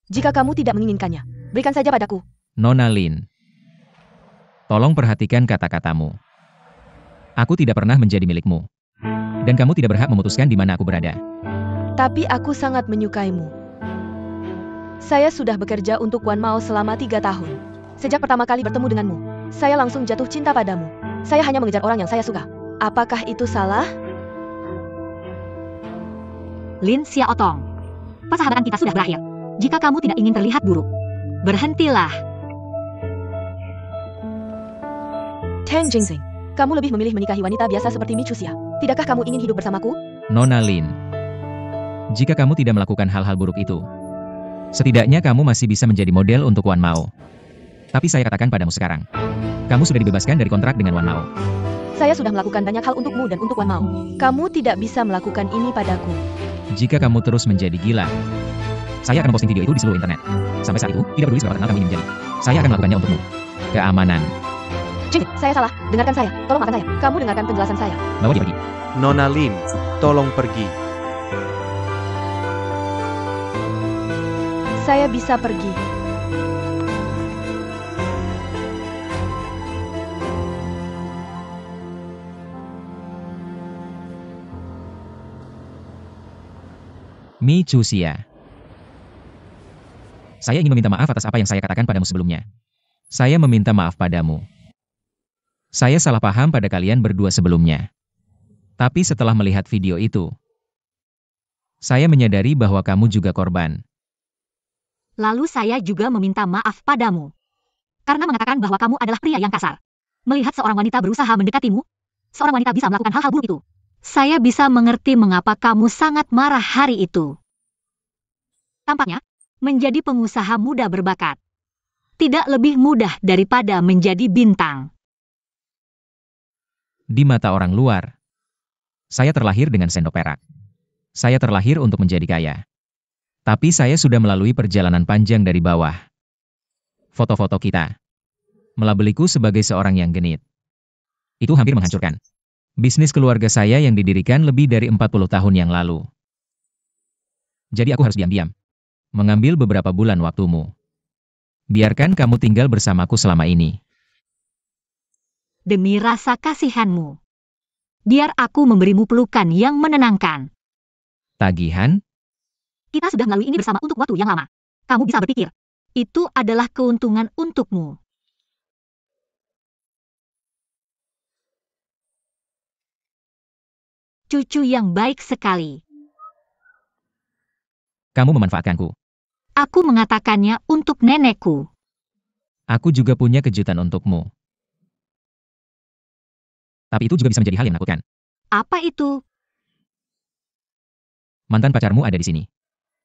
Jika kamu tidak menginginkannya, berikan saja padaku. Nona Lin, tolong perhatikan kata-katamu. Aku tidak pernah menjadi milikmu. Dan kamu tidak berhak memutuskan di mana aku berada. Tapi aku sangat menyukaimu. Saya sudah bekerja untuk Wan Mao selama 3 tahun. Sejak pertama kali bertemu denganmu, saya langsung jatuh cinta padamu. Saya hanya mengejar orang yang saya suka. Apakah itu salah? Lin Xiao Tong, persahabatan kita sudah berakhir. Jika kamu tidak ingin terlihat buruk, berhentilah. Tang Jingxing, kamu lebih memilih menikahi wanita biasa seperti Mi Cixia. Tidakkah kamu ingin hidup bersamaku? Nona Lin, jika kamu tidak melakukan hal-hal buruk itu, setidaknya kamu masih bisa menjadi model untuk Wan Mao. Tapi saya katakan padamu sekarang, kamu sudah dibebaskan dari kontrak dengan Wan Mao. Saya sudah melakukan banyak hal untukmu dan untuk Wan Mao. Kamu tidak bisa melakukan ini padaku. Jika kamu terus menjadi gila, saya akan memposting video itu di seluruh internet. Sampai saat itu, tidak peduli seberapa terkenal kamu ingin menjadi. Saya akan melakukannya untukmu. Keamanan. Jingxing, saya salah. Dengarkan saya. Tolong maafkan saya. Kamu dengarkan penjelasan saya. Bawa dia pergi. Nona Lin, tolong pergi. Saya bisa pergi. Mi Cixia. Saya ingin meminta maaf atas apa yang saya katakan padamu sebelumnya. Saya meminta maaf padamu. Saya salah paham pada kalian berdua sebelumnya. Tapi setelah melihat video itu, saya menyadari bahwa kamu juga korban. Lalu saya juga meminta maaf padamu. Karena mengatakan bahwa kamu adalah pria yang kasar. Melihat seorang wanita berusaha mendekatimu, seorang wanita bisa melakukan hal-hal buruk itu. Saya bisa mengerti mengapa kamu sangat marah hari itu. Tampaknya, menjadi pengusaha muda berbakat tidak lebih mudah daripada menjadi bintang. Di mata orang luar, saya terlahir dengan sendok perak. Saya terlahir untuk menjadi kaya. Tapi saya sudah melalui perjalanan panjang dari bawah. Foto-foto kita melabeliku sebagai seorang yang genit. Itu hampir menghancurkan bisnis keluarga saya yang didirikan lebih dari 40 tahun yang lalu. Jadi aku harus diam-diam mengambil beberapa bulan waktumu. Biarkan kamu tinggal bersamaku selama ini. Demi rasa kasihanmu, biar aku memberimu pelukan yang menenangkan. Tagihan? Kita sudah melalui ini bersama untuk waktu yang lama. Kamu bisa berpikir, itu adalah keuntungan untukmu. Cucu yang baik sekali. Kamu memanfaatkanku. Aku mengatakannya untuk nenekku. Aku juga punya kejutan untukmu. Tapi itu juga bisa menjadi hal yang menakutkan. Apa itu? Mantan pacarmu ada di sini.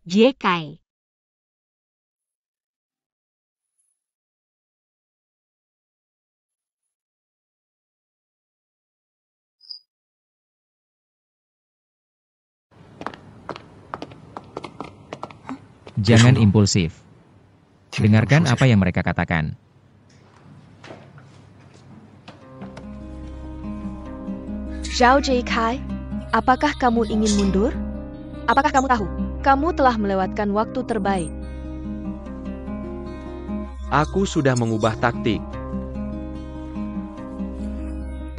Jie Kai. Jangan impulsif. Dengarkan apa yang mereka katakan. Zhao Jiekai, apakah kamu ingin mundur? Apakah kamu tahu? Kamu telah melewatkan waktu terbaik. Aku sudah mengubah taktik.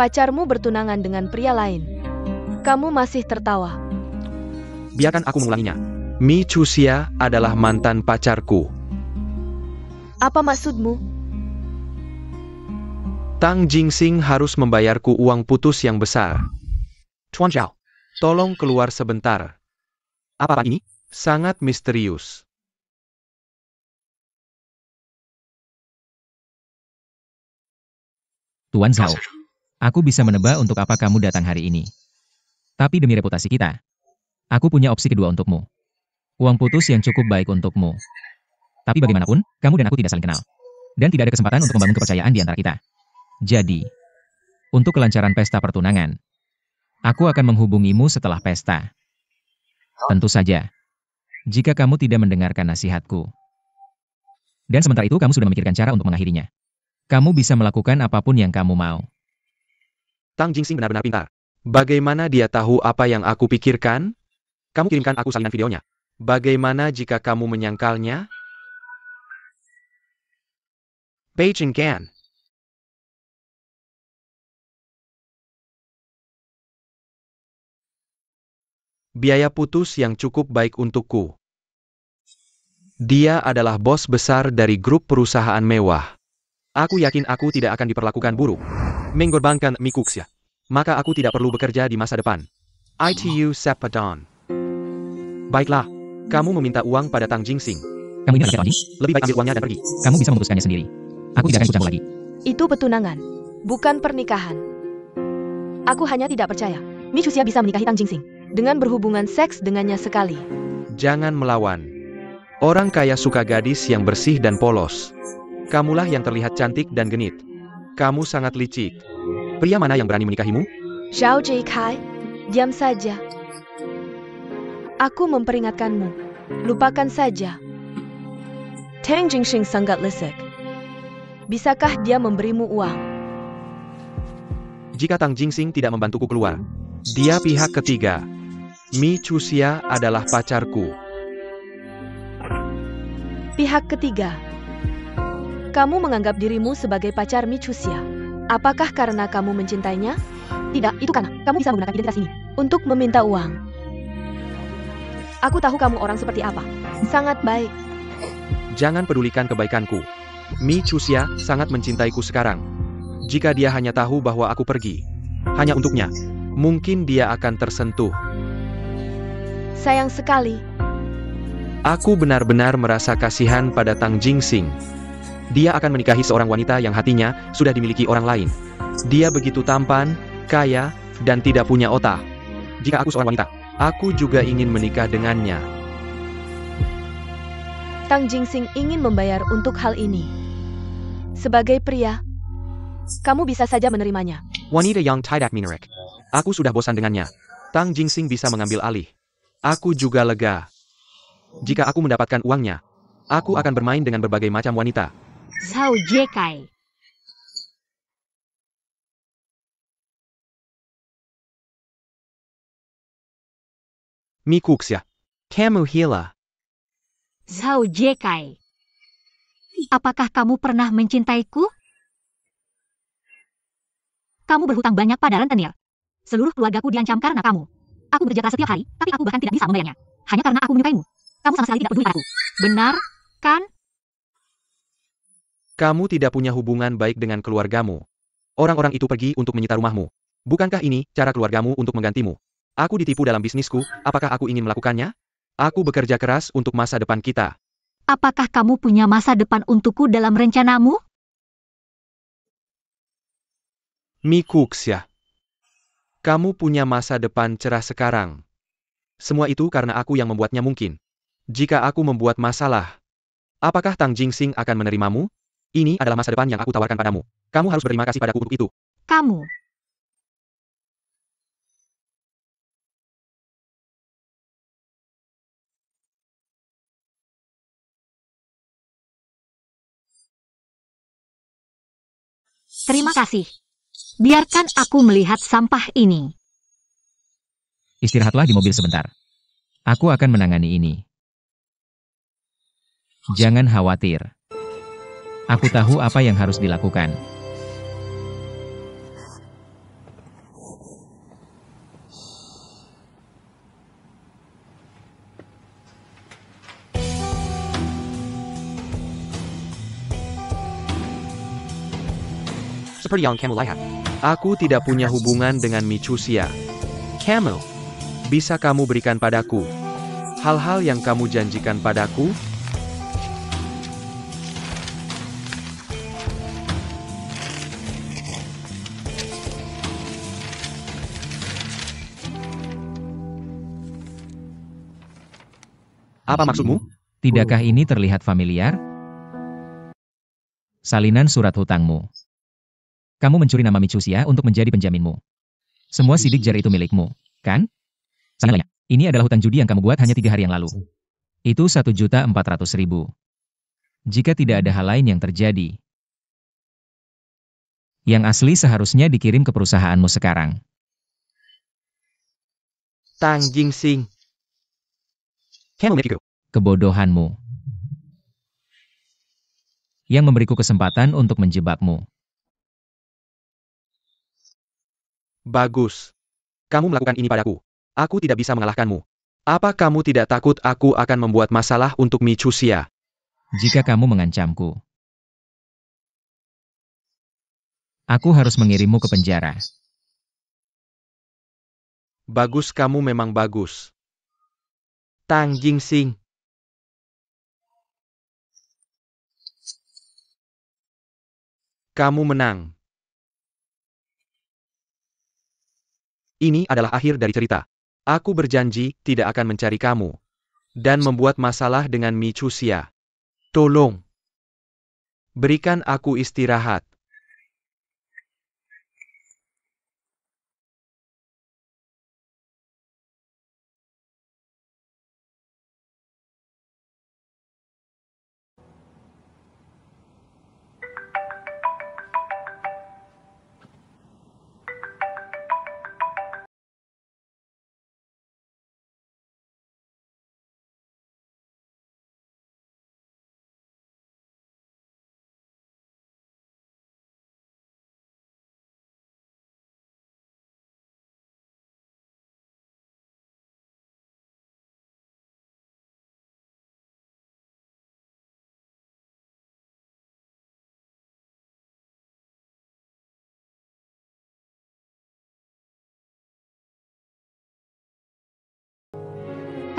Pacarmu bertunangan dengan pria lain. Kamu masih tertawa. Biarkan aku mengulanginya. Mi Chuxia adalah mantan pacarku. Apa maksudmu? Tang Jingxing harus membayarku uang putus yang besar. Chuan Zhao, tolong keluar sebentar. Apa ini? Sangat misterius. Tuan Zhao, aku bisa menebak untuk apa kamu datang hari ini. Tapi demi reputasi kita, aku punya opsi kedua untukmu. Uang putus yang cukup baik untukmu. Tapi bagaimanapun, kamu dan aku tidak saling kenal. Dan tidak ada kesempatan untuk membangun kepercayaan di antara kita. Jadi, untuk kelancaran pesta pertunangan, aku akan menghubungimu setelah pesta. Tentu saja, jika kamu tidak mendengarkan nasihatku. Dan sementara itu kamu sudah memikirkan cara untuk mengakhirinya. Kamu bisa melakukan apapun yang kamu mau. Tang Jingxing benar-benar pintar. Bagaimana dia tahu apa yang aku pikirkan? Kamu kirimkan aku salinan videonya. Bagaimana jika kamu menyangkalnya? Beijing Gan. Biaya putus yang cukup baik untukku. Dia adalah bos besar dari grup perusahaan mewah. Aku yakin aku tidak akan diperlakukan buruk. Mengorbankan Mi Chuxia. Maka aku tidak perlu bekerja di masa depan. ITU Sepadon. Baiklah, kamu meminta uang pada Tang Jingxing. Kamu ini adalah Lebih baik ambil uangnya dan pergi. Kamu bisa memutuskannya sendiri. Aku tidak akan ikut campur lagi. Itu petunangan, bukan pernikahan. Aku hanya tidak percaya. Mi Chuxia bisa menikahi Tang Jingxing dengan berhubungan seks dengannya sekali. Jangan melawan. Orang kaya suka gadis yang bersih dan polos. Kamulah yang terlihat cantik dan genit. Kamu sangat licik. Pria mana yang berani menikahimu? Zhao Jikai, diam saja. Aku memperingatkanmu. Lupakan saja. Tang Jingxing sangat licik. Bisakah dia memberimu uang? Jika Tang Jingxing tidak membantuku keluar, dia pihak ketiga. Mi Chuxia adalah pacarku. Pihak ketiga. Kamu menganggap dirimu sebagai pacar Mi Chuxia. Apakah karena kamu mencintainya? Tidak, itu karena kamu bisa menggunakan identitas ini untuk meminta uang. Aku tahu kamu orang seperti apa. Sangat baik. Jangan pedulikan kebaikanku. Mi Chuxia sangat mencintaiku sekarang. Jika dia hanya tahu bahwa aku pergi, hanya untuknya, mungkin dia akan tersentuh. Sayang sekali. Aku benar-benar merasa kasihan pada Tang Jingxing. Dia akan menikahi seorang wanita yang hatinya sudah dimiliki orang lain. Dia begitu tampan, kaya, dan tidak punya otak. Jika aku seorang wanita, aku juga ingin menikah dengannya. Tang Jingxing ingin membayar untuk hal ini. Sebagai pria, kamu bisa saja menerimanya. Wanita yang tidak menarik. Aku sudah bosan dengannya. Tang Jingxing bisa mengambil alih. Aku juga lega. Jika aku mendapatkan uangnya, aku akan bermain dengan berbagai macam wanita. Zhao Jikai. Mi Chuxia, kamu gila. Zhao Jikai. Apakah kamu pernah mencintaiku? Kamu berhutang banyak pada rentenir. Seluruh keluargaku diancam karena kamu. Aku bekerja keras setiap hari, tapi aku bahkan tidak bisa membayarnya. Hanya karena aku menyukaimu. Kamu sama sekali tidak peduli padaku. Benar, kan? Kamu tidak punya hubungan baik dengan keluargamu. Orang-orang itu pergi untuk menyita rumahmu. Bukankah ini cara keluargamu untuk menggantimu? Aku ditipu dalam bisnisku, apakah aku ingin melakukannya? Aku bekerja keras untuk masa depan kita. Apakah kamu punya masa depan untukku dalam rencanamu? Mi Chuxia, kamu punya masa depan cerah sekarang. Semua itu karena aku yang membuatnya mungkin. Jika aku membuat masalah, apakah Tang Jingxing akan menerimamu? Ini adalah masa depan yang aku tawarkan padamu. Kamu harus berterima kasih padaku untuk itu. Kamu. Terima kasih. Biarkan aku melihat sampah ini. Istirahatlah di mobil sebentar. Aku akan menangani ini. Jangan khawatir. Aku tahu apa yang harus dilakukan. seperti yang kamu lihat. Aku tidak punya hubungan dengan Michusia. Kamu, bisa kamu berikan padaku hal-hal yang kamu janjikan padaku? Apa maksudmu? Tidakkah ini terlihat familiar? Salinan surat hutangmu. Kamu mencuri nama Michusia untuk menjadi penjaminmu. Semua sidik jari itu milikmu, kan? Sayangnya, ini adalah hutang judi yang kamu buat hanya 3 hari yang lalu. Itu 1.400.000. Jika tidak ada hal lain yang terjadi, yang asli seharusnya dikirim ke perusahaanmu sekarang. Tang Jingsing. Kamu memilikiku. Kebodohanmu. Yang memberiku kesempatan untuk menjebakmu. Bagus. Kamu melakukan ini padaku. Aku tidak bisa mengalahkanmu. Apa kamu tidak takut aku akan membuat masalah untuk Michusia? Jika kamu mengancamku, aku harus mengirimmu ke penjara. Bagus, kamu memang bagus. Tang Jingsing. Kamu menang. Ini adalah akhir dari cerita. Aku berjanji tidak akan mencari kamu dan membuat masalah dengan Michusia. Tolong, berikan aku istirahat.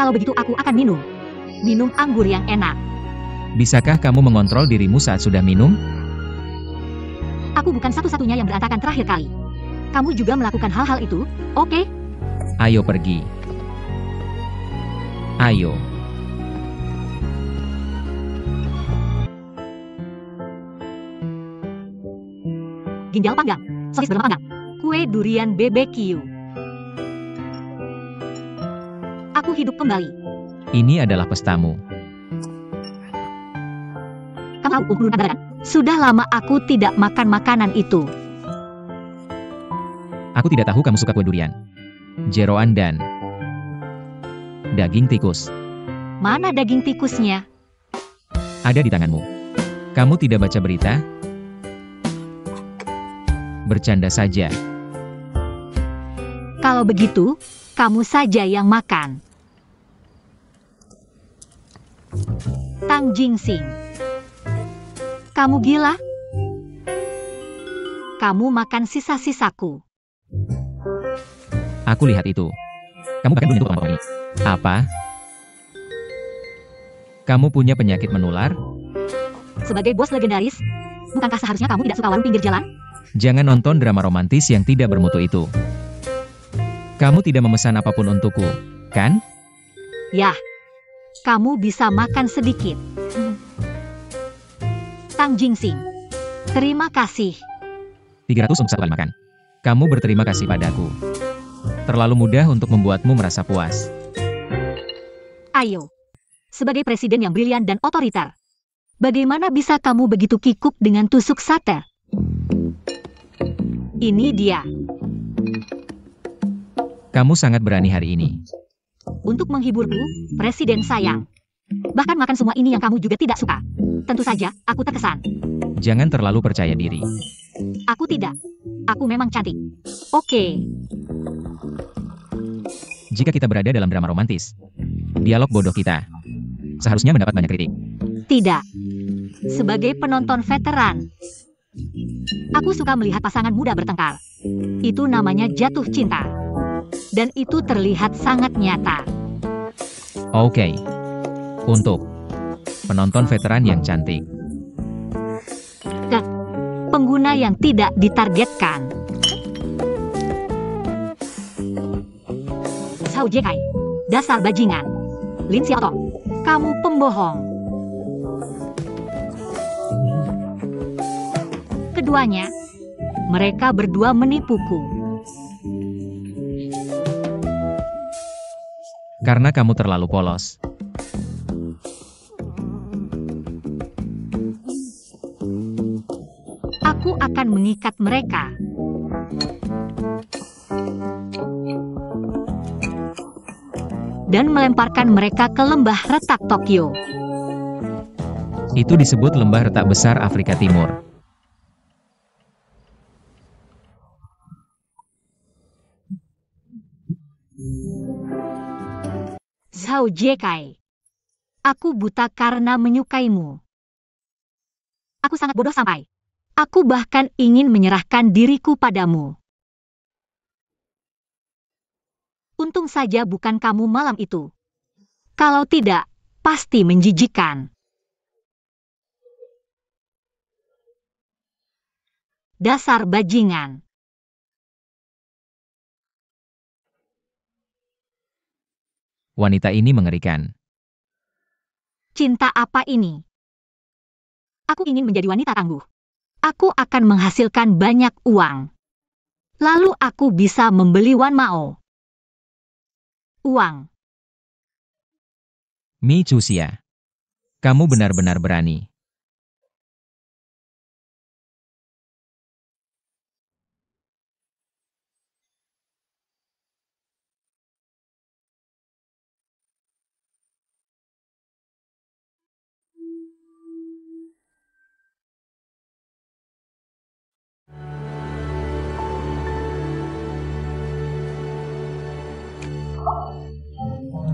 Kalau begitu aku akan minum. Minum anggur yang enak. Bisakah kamu mengontrol dirimu saat sudah minum? Aku bukan satu-satunya yang berantakan terakhir kali. Kamu juga melakukan hal-hal itu, oke? Ayo pergi. Ayo. Ginjal panggang, sosis berlemak panggang, kue durian BBQ. Aku hidup kembali. Ini adalah pestamu. Kamu tahu, kan? Sudah lama aku tidak makan makanan itu. Aku tidak tahu kamu suka kue durian, jeroan dan daging tikus. Mana daging tikusnya? Ada di tanganmu. Kamu tidak baca berita? Bercanda saja. Kalau begitu, kamu saja yang makan. Tang Jingsing. Kamu gila? Kamu makan sisa-sisaku. Aku lihat itu. Kamu bahkan menyentuh mangkok ini. Apa? Kamu punya penyakit menular? Sebagai bos legendaris, bukankah seharusnya kamu tidak suka warung pinggir jalan? Jangan nonton drama romantis yang tidak bermutu itu. Kamu tidak memesan apapun untukku, kan? Yah, kamu bisa makan sedikit. Tang Jingsing, terima kasih. 300 untuk satu kali makan. Kamu berterima kasih padaku. Terlalu mudah untuk membuatmu merasa puas. Ayo, sebagai presiden yang brilian dan otoriter, bagaimana bisa kamu begitu kikuk dengan tusuk sate? Ini dia. Kamu sangat berani hari ini. Untuk menghiburku, Presiden sayang. Bahkan makan semua ini yang kamu juga tidak suka. Tentu saja, aku terkesan. Jangan terlalu percaya diri. Aku tidak. Aku memang cantik. Oke. Jika kita berada dalam drama romantis, dialog bodoh kita seharusnya mendapat banyak kritik. Tidak. Sebagai penonton veteran, Aku suka melihat pasangan muda bertengkar. Itu namanya jatuh cinta. Dan itu terlihat sangat nyata. Oke. Untuk penonton veteran yang cantik. Pengguna yang tidak ditargetkan. Zhao Jekai. Dasar bajingan. Lin Xiaotong. Kamu pembohong. Keduanya, mereka berdua menipuku. Karena kamu terlalu polos. Aku akan mengikat mereka. Dan melemparkan mereka ke lembah retak Tokyo. Itu disebut lembah retak besar Afrika Timur. Zhao Jekai. Aku buta karena menyukaimu. Aku sangat bodoh sampai. Aku bahkan ingin menyerahkan diriku padamu. Untung saja bukan kamu malam itu. Kalau tidak, pasti menjijikan. Dasar bajingan. Wanita ini mengerikan. Cinta apa ini? Aku ingin menjadi wanita tangguh. Aku akan menghasilkan banyak uang. Lalu aku bisa membeli Wan Mao. Uang. Mi Chuxia. Kamu benar-benar berani.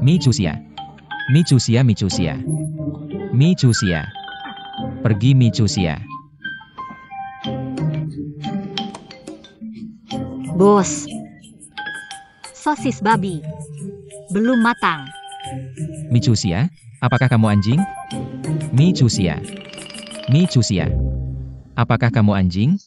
Mi Chuxia. Mi Chuxia, Mi Chuxia. Mi Chuxia. Pergi Mi Chuxia. Bos. Sosis babi. Belum matang. Mi Chuxia, apakah kamu anjing? Mi Chuxia. Mi Chuxia. Apakah kamu anjing?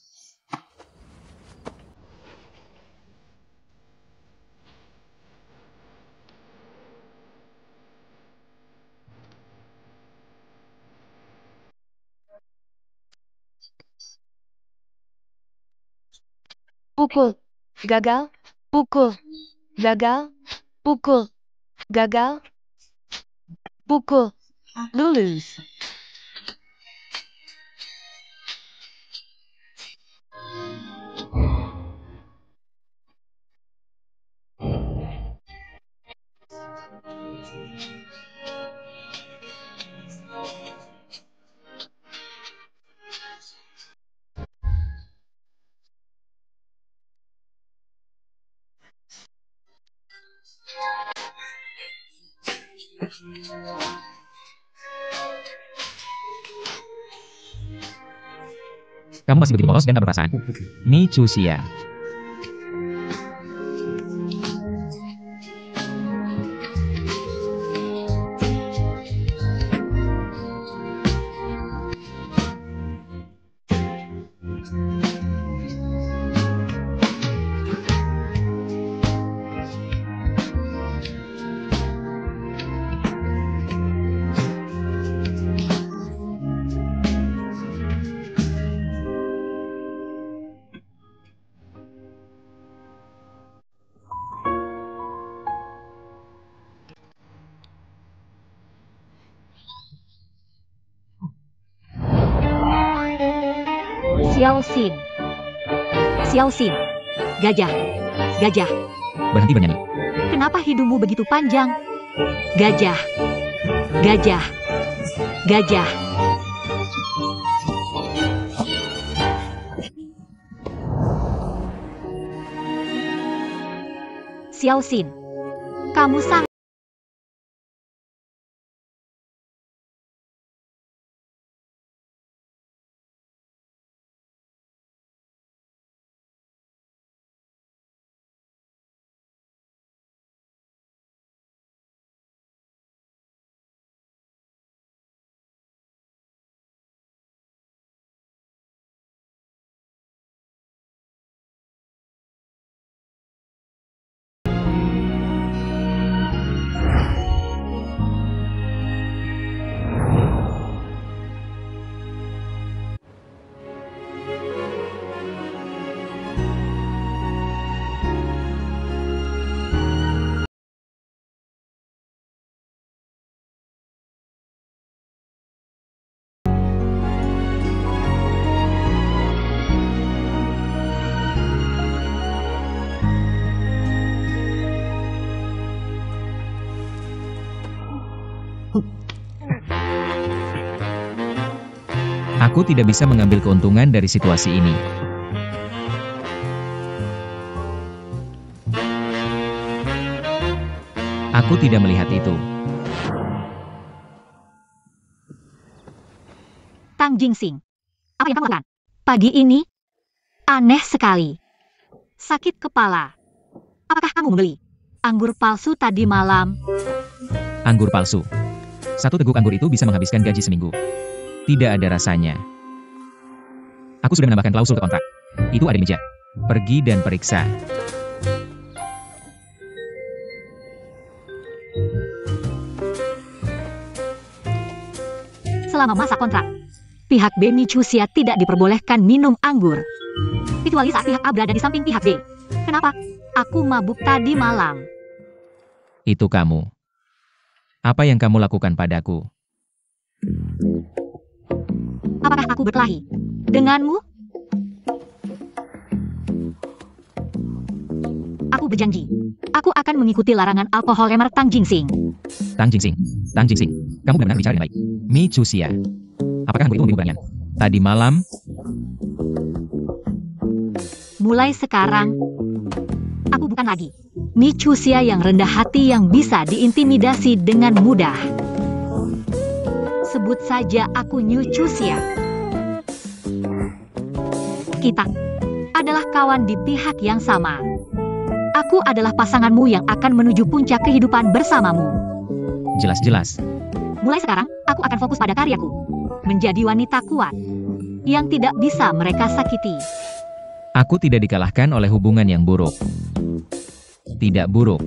Pukul. Gagal. Pukul. Gagal. Pukul. Gagal. Pukul. Lulus. Kamu masih begitu polos dan tak berperasaan. Mi Chuxia. Xiao Xin. Xiao Xin. Gajah. Gajah. Berhenti bernyanyi. Kenapa hidungmu begitu panjang? Gajah. Gajah. Gajah. Xiao Xin. Kamu sangat Aku tidak bisa mengambil keuntungan dari situasi ini. Aku tidak melihat itu. Tang Jingsing, apa yang kamu lakukan? Pagi ini, aneh sekali. Sakit kepala. Apakah kamu membeli anggur palsu tadi malam? Anggur palsu. Satu teguk anggur itu bisa menghabiskan gaji seminggu. Tidak ada rasanya. Aku sudah menambahkan klausul ke kontrak. Itu ada di meja. Pergi dan periksa. Selama masa kontrak, pihak B Michusia tidak diperbolehkan minum anggur. Kecuali saat pihak A berada di samping pihak B. Kenapa? Aku mabuk tadi malam. Itu kamu. Apa yang kamu lakukan padaku? Apakah aku berkelahi denganmu? Aku berjanji, aku akan mengikuti larangan alkohol Emer Tang Jingsing. Tang Jingsing, kamu benar-benar bicara dengan baik. Michusia, apakah anggur itu membunuh kalian? Tadi malam? Mulai sekarang, aku bukan lagi Michusia yang rendah hati yang bisa diintimidasi dengan mudah. Sebut saja aku Michusia. Kita adalah kawan di pihak yang sama. Aku adalah pasanganmu yang akan menuju puncak kehidupan bersamamu. Jelas-jelas. Mulai sekarang, aku akan fokus pada karyaku. Menjadi wanita kuat yang tidak bisa mereka sakiti. Aku tidak dikalahkan oleh hubungan yang buruk. Tidak buruk.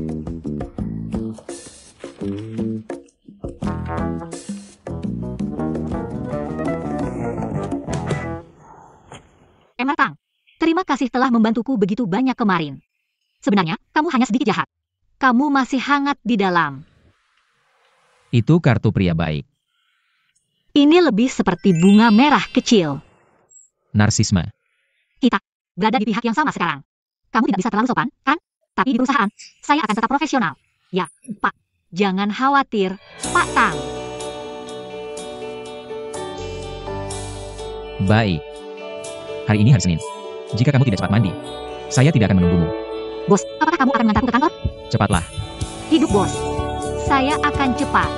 Emer Tang, terima kasih telah membantuku begitu banyak kemarin. Sebenarnya, kamu hanya sedikit jahat. Kamu masih hangat di dalam. Itu kartu pria baik. Ini lebih seperti bunga merah kecil. Narsisme. Kita berada di pihak yang sama sekarang. Kamu tidak bisa terlalu sopan, kan? Tapi di perusahaan, saya akan tetap profesional. Ya, Pak. Jangan khawatir, Pak Tang. Baik. Hari ini hari Senin. Jika kamu tidak cepat mandi, saya tidak akan menunggumu. Bos, apakah kamu akan mengantarku ke kantor? Cepatlah. Hidup bos. Saya akan cepat.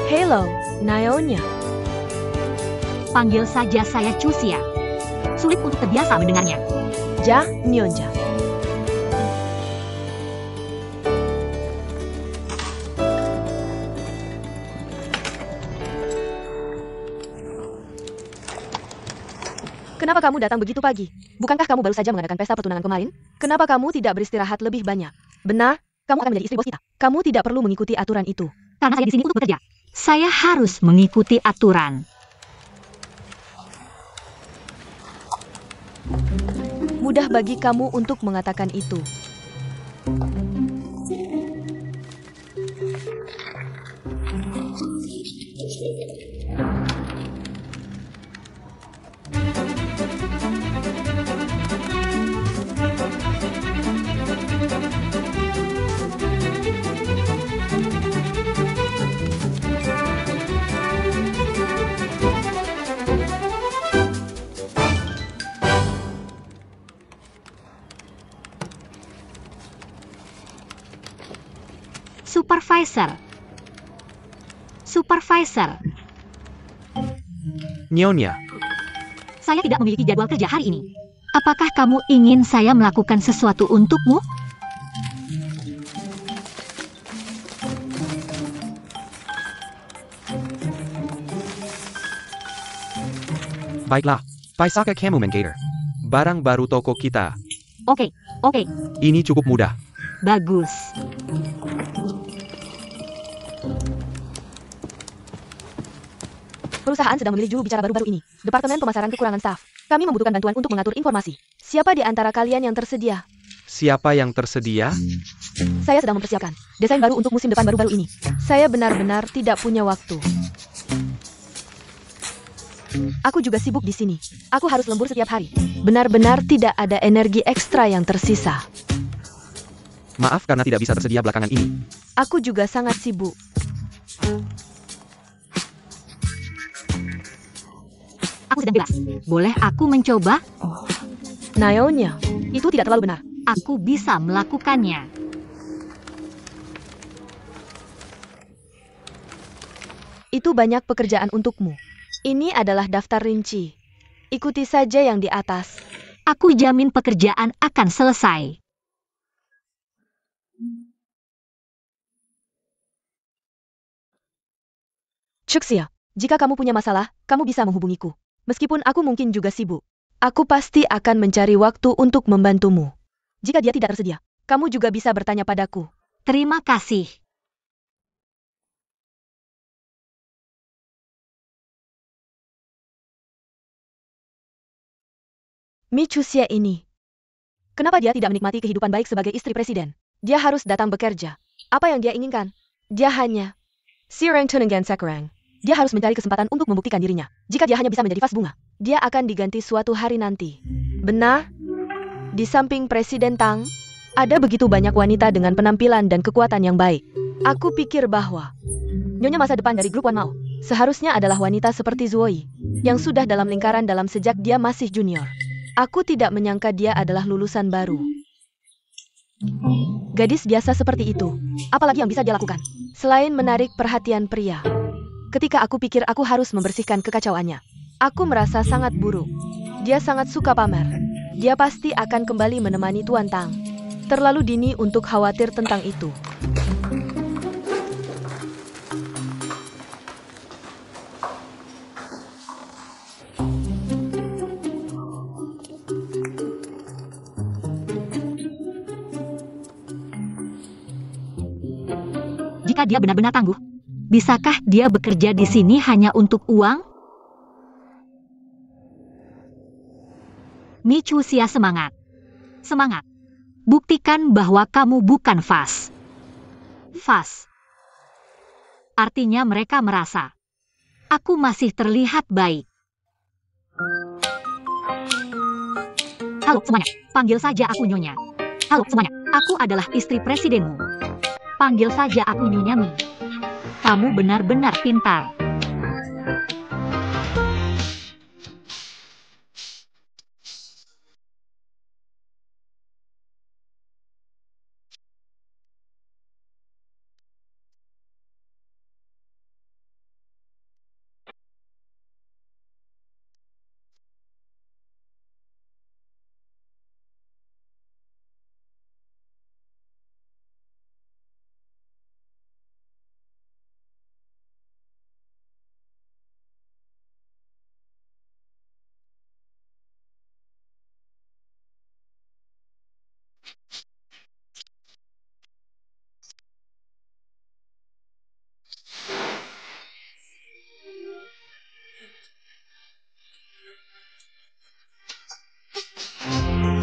Hello, Naonya. Panggil saja saya Chusia. Sulit untuk terbiasa mendengarnya. Ja, Nyonja. Kenapa kamu datang begitu pagi? Bukankah kamu baru saja mengadakan pesta pertunangan kemarin? Kenapa kamu tidak beristirahat lebih banyak? Benar, kamu akan menjadi istri bos kita. Kamu tidak perlu mengikuti aturan itu. Karena saya di sini untuk bekerja. Saya harus mengikuti aturan. Mudah bagi kamu untuk mengatakan itu. Supervisor. Nyonya, Saya tidak memiliki jadwal kerja hari ini. Apakah kamu ingin saya melakukan sesuatu untukmu? baiklah. Paisaka Camuman Gator. Barang baru toko kita. Oke. Ini cukup mudah. Bagus. Perusahaan sedang memilih juru bicara baru-baru ini. Departemen Pemasaran Kekurangan Staf. Kami membutuhkan bantuan untuk mengatur informasi. Siapa di antara kalian yang tersedia? Siapa yang tersedia? Saya sedang mempersiapkan desain baru untuk musim depan baru-baru ini. Saya benar-benar tidak punya waktu. Aku juga sibuk di sini. Aku harus lembur setiap hari. Benar-benar tidak ada energi ekstra yang tersisa. Maaf karena tidak bisa tersedia belakangan ini. Aku juga sangat sibuk. Aku sedang bebas. Boleh aku mencoba? Naonya, itu tidak terlalu benar. Aku bisa melakukannya. Itu banyak pekerjaan untukmu. Ini adalah daftar rinci. Ikuti saja yang di atas. Aku jamin pekerjaan akan selesai. Cuxia, jika kamu punya masalah, kamu bisa menghubungiku. Meskipun aku mungkin juga sibuk. Aku pasti akan mencari waktu untuk membantumu. Jika dia tidak tersedia, kamu juga bisa bertanya padaku. Terima kasih. Michusia ini. Kenapa dia tidak menikmati kehidupan baik sebagai istri presiden? Dia harus datang bekerja. Apa yang dia inginkan? Dia hanya Sirang Tunengan Sakurang. Dia harus mencari kesempatan untuk membuktikan dirinya. Jika dia hanya bisa menjadi vas bunga, dia akan diganti suatu hari nanti. Benar? Di samping Presiden Tang, ada begitu banyak wanita dengan penampilan dan kekuatan yang baik. Aku pikir bahwa nyonya masa depan dari grup Wan Mao seharusnya adalah wanita seperti Zoe, yang sudah dalam lingkaran dalam sejak dia masih junior. Aku tidak menyangka dia adalah lulusan baru. Gadis biasa seperti itu, apalagi yang bisa dia lakukan? Selain menarik perhatian pria. Ketika aku pikir aku harus membersihkan kekacauannya, aku merasa sangat buruk. Dia sangat suka pamer. Dia pasti akan kembali menemani Tuan Tang. Terlalu dini untuk khawatir tentang itu. Jika dia benar-benar tangguh, bisakah dia bekerja di sini hanya untuk uang? Michusia semangat. Semangat. Buktikan bahwa kamu bukan vas. Vas. Artinya mereka merasa, aku masih terlihat baik. Halo semuanya, panggil saja aku Nyonya. Halo semuanya, aku adalah istri presidenmu. Panggil saja aku Nyonya Mi. Kamu benar-benar pintar.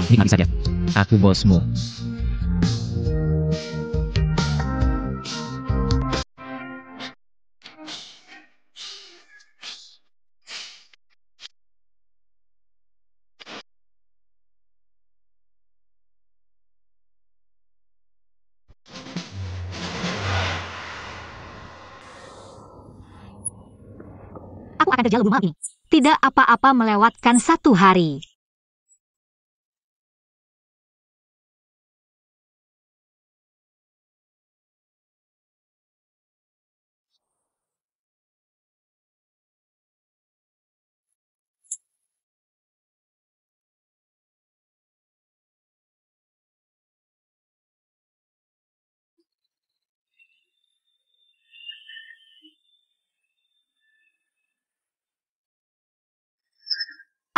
Nikmati saja. Aku bosmu. Aku akan kerja lebih malam ini. Tidak apa-apa melewatkan satu hari.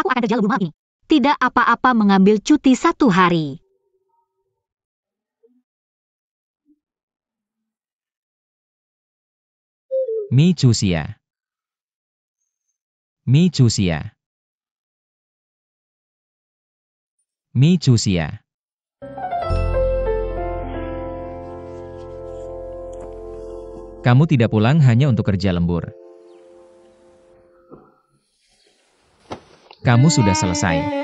Aku akan kerja lebih malam ini. Tidak apa-apa mengambil cuti satu hari. Michusia. Michusia. Michusia. Kamu tidak pulang hanya untuk kerja lembur. Kamu sudah selesai.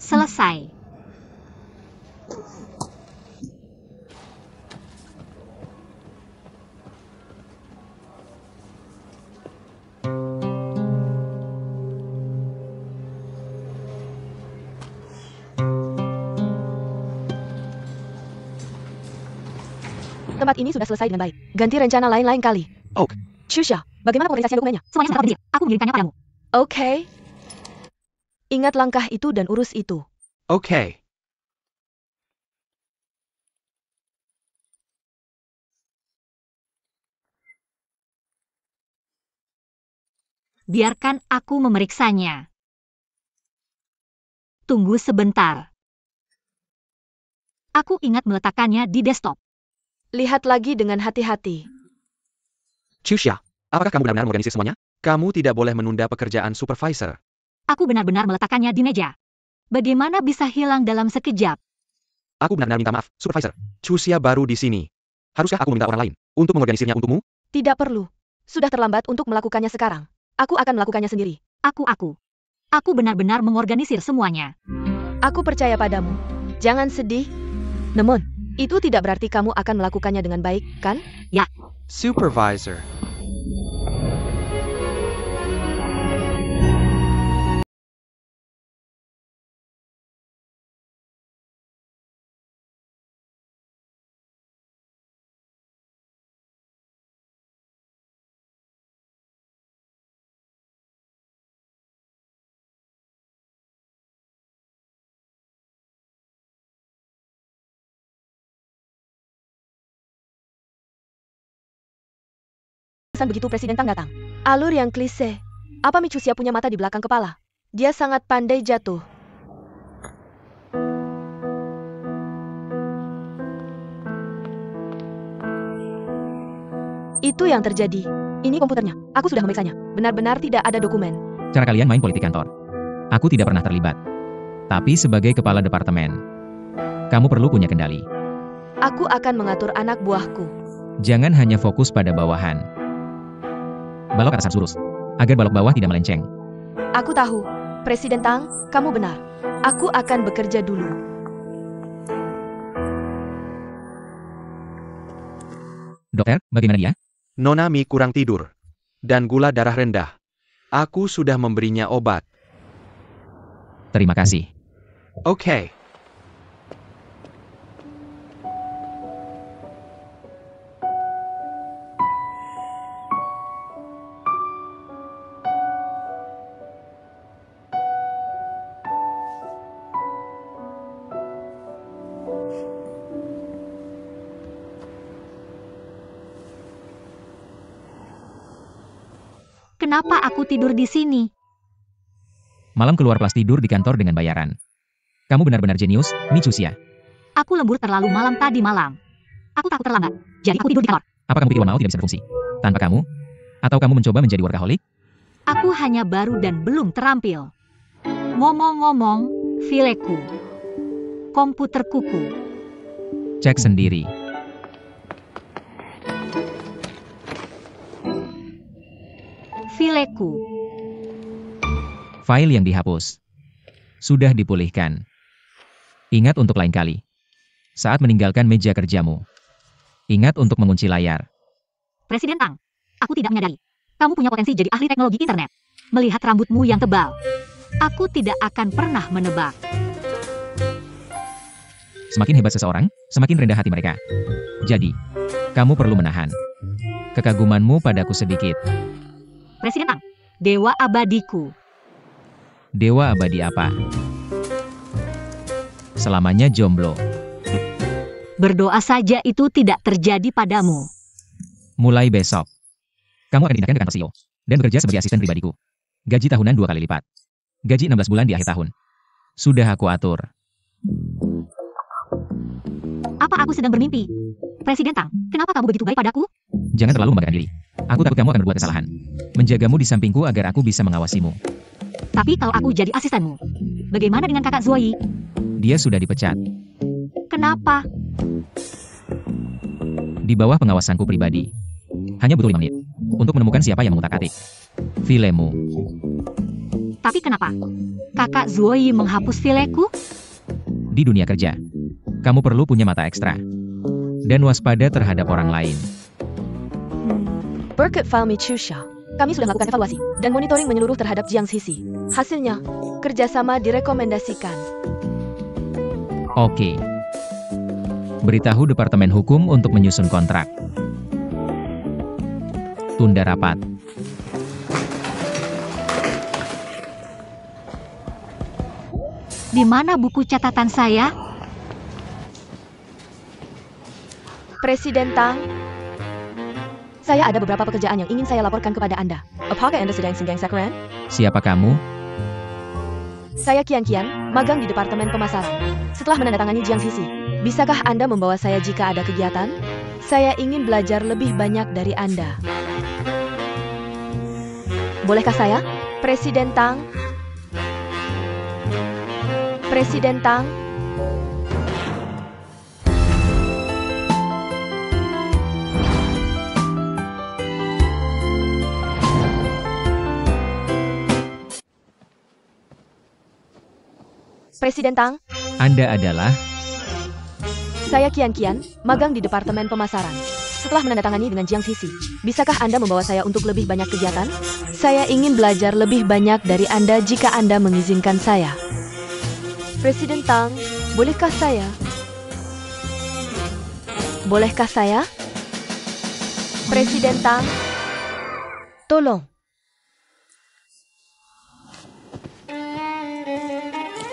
Selesai. Tempat ini sudah selesai dengan baik. Ganti rencana lain-lain kali. Oak. Shusha, bagaimana pengorganisasian dokumennya? Semuanya sudah terorganisir. Aku mengirimkannya padamu. Oke. Ingat langkah itu dan urus itu. Oke. Biarkan aku memeriksanya. Tunggu sebentar. Aku ingat meletakkannya di desktop. Lihat lagi dengan hati-hati. Chusha, apakah kamu benar-benar mengorganisir semuanya? Kamu tidak boleh menunda pekerjaan supervisor. Aku benar-benar meletakkannya di meja. Bagaimana bisa hilang dalam sekejap? Aku benar-benar minta maaf, supervisor. Chusha baru di sini. Haruskah aku meminta orang lain untuk mengorganisirnya untukmu? Tidak perlu. Sudah terlambat untuk melakukannya sekarang. Aku akan melakukannya sendiri. Aku benar-benar mengorganisir semuanya. Aku percaya padamu. Jangan sedih. Namun, itu tidak berarti kamu akan melakukannya dengan baik, kan? Supervisor. Begitu Presiden Tang datang. Alur yang klise. Apa Michusia punya mata di belakang kepala? Dia sangat pandai jatuh. Itu yang terjadi. Ini komputernya. Aku sudah memeriksanya. Benar-benar tidak ada dokumen. Cara kalian main politik kantor. Aku tidak pernah terlibat. Tapi sebagai kepala departemen, kamu perlu punya kendali. Aku akan mengatur anak buahku. Jangan hanya fokus pada bawahan. Balok atasan lurus, agar balok bawah tidak melenceng. Aku tahu. Presiden Tang, kamu benar. Aku akan bekerja dulu. Dokter, bagaimana dia? Nona Mi kurang tidur. Dan gula darah rendah. Aku sudah memberinya obat. Terima kasih. Oke. Kenapa aku tidur di sini? Malam keluar kelas tidur di kantor dengan bayaran. Kamu benar-benar jenius, Michusia. Aku lembur terlalu malam tadi malam. Aku takut terlambat, jadi aku tidur di kantor. Apa kamu pikir One Mao tidak bisa berfungsi tanpa kamu? Atau kamu mencoba menjadi workaholic? Aku hanya baru dan belum terampil. Ngomong-ngomong, fileku. Komputer kuku. Cek sendiri. Fileku. File yang dihapus. Sudah dipulihkan. Ingat untuk lain kali. Saat meninggalkan meja kerjamu. Ingat untuk mengunci layar. Presiden Tang, aku tidak menyadari. Kamu punya potensi jadi ahli teknologi internet. Melihat rambutmu yang tebal. Aku tidak akan pernah menebak. Semakin hebat seseorang, semakin rendah hati mereka. Jadi, kamu perlu menahan kekagumanmu padaku sedikit. Presiden Tang, dewa abadiku. Dewa abadi apa? Selamanya jomblo. Berdoa saja itu tidak terjadi padamu. Mulai besok, kamu akan dipindahkan ke kantor CEO dan bekerja sebagai asisten pribadiku. Gaji tahunan 2 kali lipat. Gaji 16 bulan di akhir tahun. Sudah aku atur. Apa aku sedang bermimpi? Presiden Tang, kenapa kamu begitu baik padaku? Jangan terlalu membanggakan diri. Aku takut kamu akan berbuat kesalahan. Menjagamu di sampingku agar aku bisa mengawasimu. Tapi kalau aku jadi asistenmu, bagaimana dengan kakak Zoe? Dia sudah dipecat. Kenapa? Di bawah pengawasanku pribadi. Hanya butuh 5 menit untuk menemukan siapa yang mengutak-atik filemu. Tapi kenapa? Kakak Zoe menghapus fileku? Di dunia kerja, kamu perlu punya mata ekstra dan waspada terhadap orang lain. Berkat file Michusha, kami sudah melakukan evaluasi dan monitoring menyeluruh terhadap Jiang Sisi. Hasilnya, kerjasama direkomendasikan. Oke. Beritahu Departemen Hukum untuk menyusun kontrak. Tunda rapat. Di mana buku catatan saya? Presiden Tang, saya ada beberapa pekerjaan yang ingin saya laporkan kepada Anda. Apakah Anda sedang senggang sakran? Siapa kamu? Saya Kian Kian, magang di Departemen Pemasaran. Setelah menandatangani Jiang Sisi, bisakah Anda membawa saya jika ada kegiatan? Saya ingin belajar lebih banyak dari Anda. Bolehkah saya? Presiden Tang? Presiden Tang? Presiden Tang? Anda adalah... Saya Kian Kian, magang di Departemen Pemasaran. Setelah menandatangani dengan Jiang Sisi, bisakah Anda membawa saya untuk lebih banyak kegiatan? Saya ingin belajar lebih banyak dari Anda jika Anda mengizinkan saya. Presiden Tang, bolehkah saya? Bolehkah saya? Presiden Tang, tolong.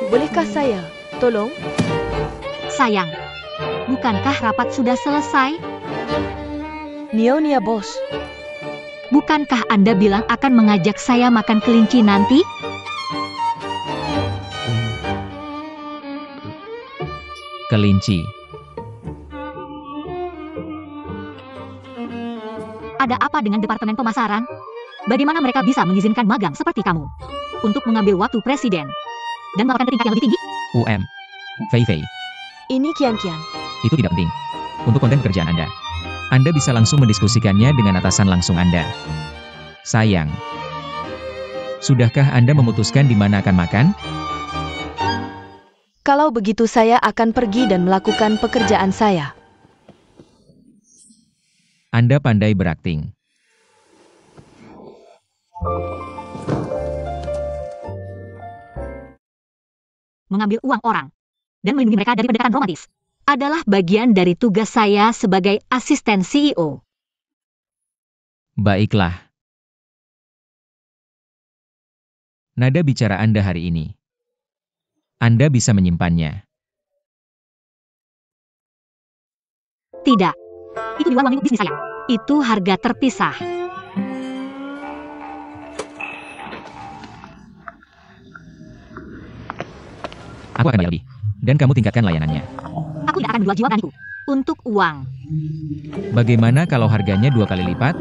Bolehkah saya? Tolong. Sayang, bukankah rapat sudah selesai? Nyonya Bos. Bukankah Anda bilang akan mengajak saya makan kelinci nanti? kelinci. Ada apa dengan Departemen Pemasaran? Bagaimana mereka bisa mengizinkan magang seperti kamu untuk mengambil waktu presiden dan melakukan ke tingkat yang lebih tinggi? Fei Fei, Ini Kian Kian. itu tidak penting. Untuk konten pekerjaan Anda bisa langsung mendiskusikannya dengan atasan langsung Anda. Sayang, sudahkah Anda memutuskan di mana akan makan? Kalau begitu saya akan pergi dan melakukan pekerjaan saya. Anda pandai berakting. Mengambil uang orang dan melindungi mereka dari pendekatan romantis adalah bagian dari tugas saya sebagai asisten CEO. Baiklah. Nada bicara Anda hari ini. Anda bisa menyimpannya. Tidak. Itu di uang minggu bisnis saya. Itu harga terpisah. Aku akan bayar lebih. Dan kamu tingkatkan layanannya. Aku tidak akan menjual jiwa beraniku untuk uang. Bagaimana kalau harganya 2 kali lipat?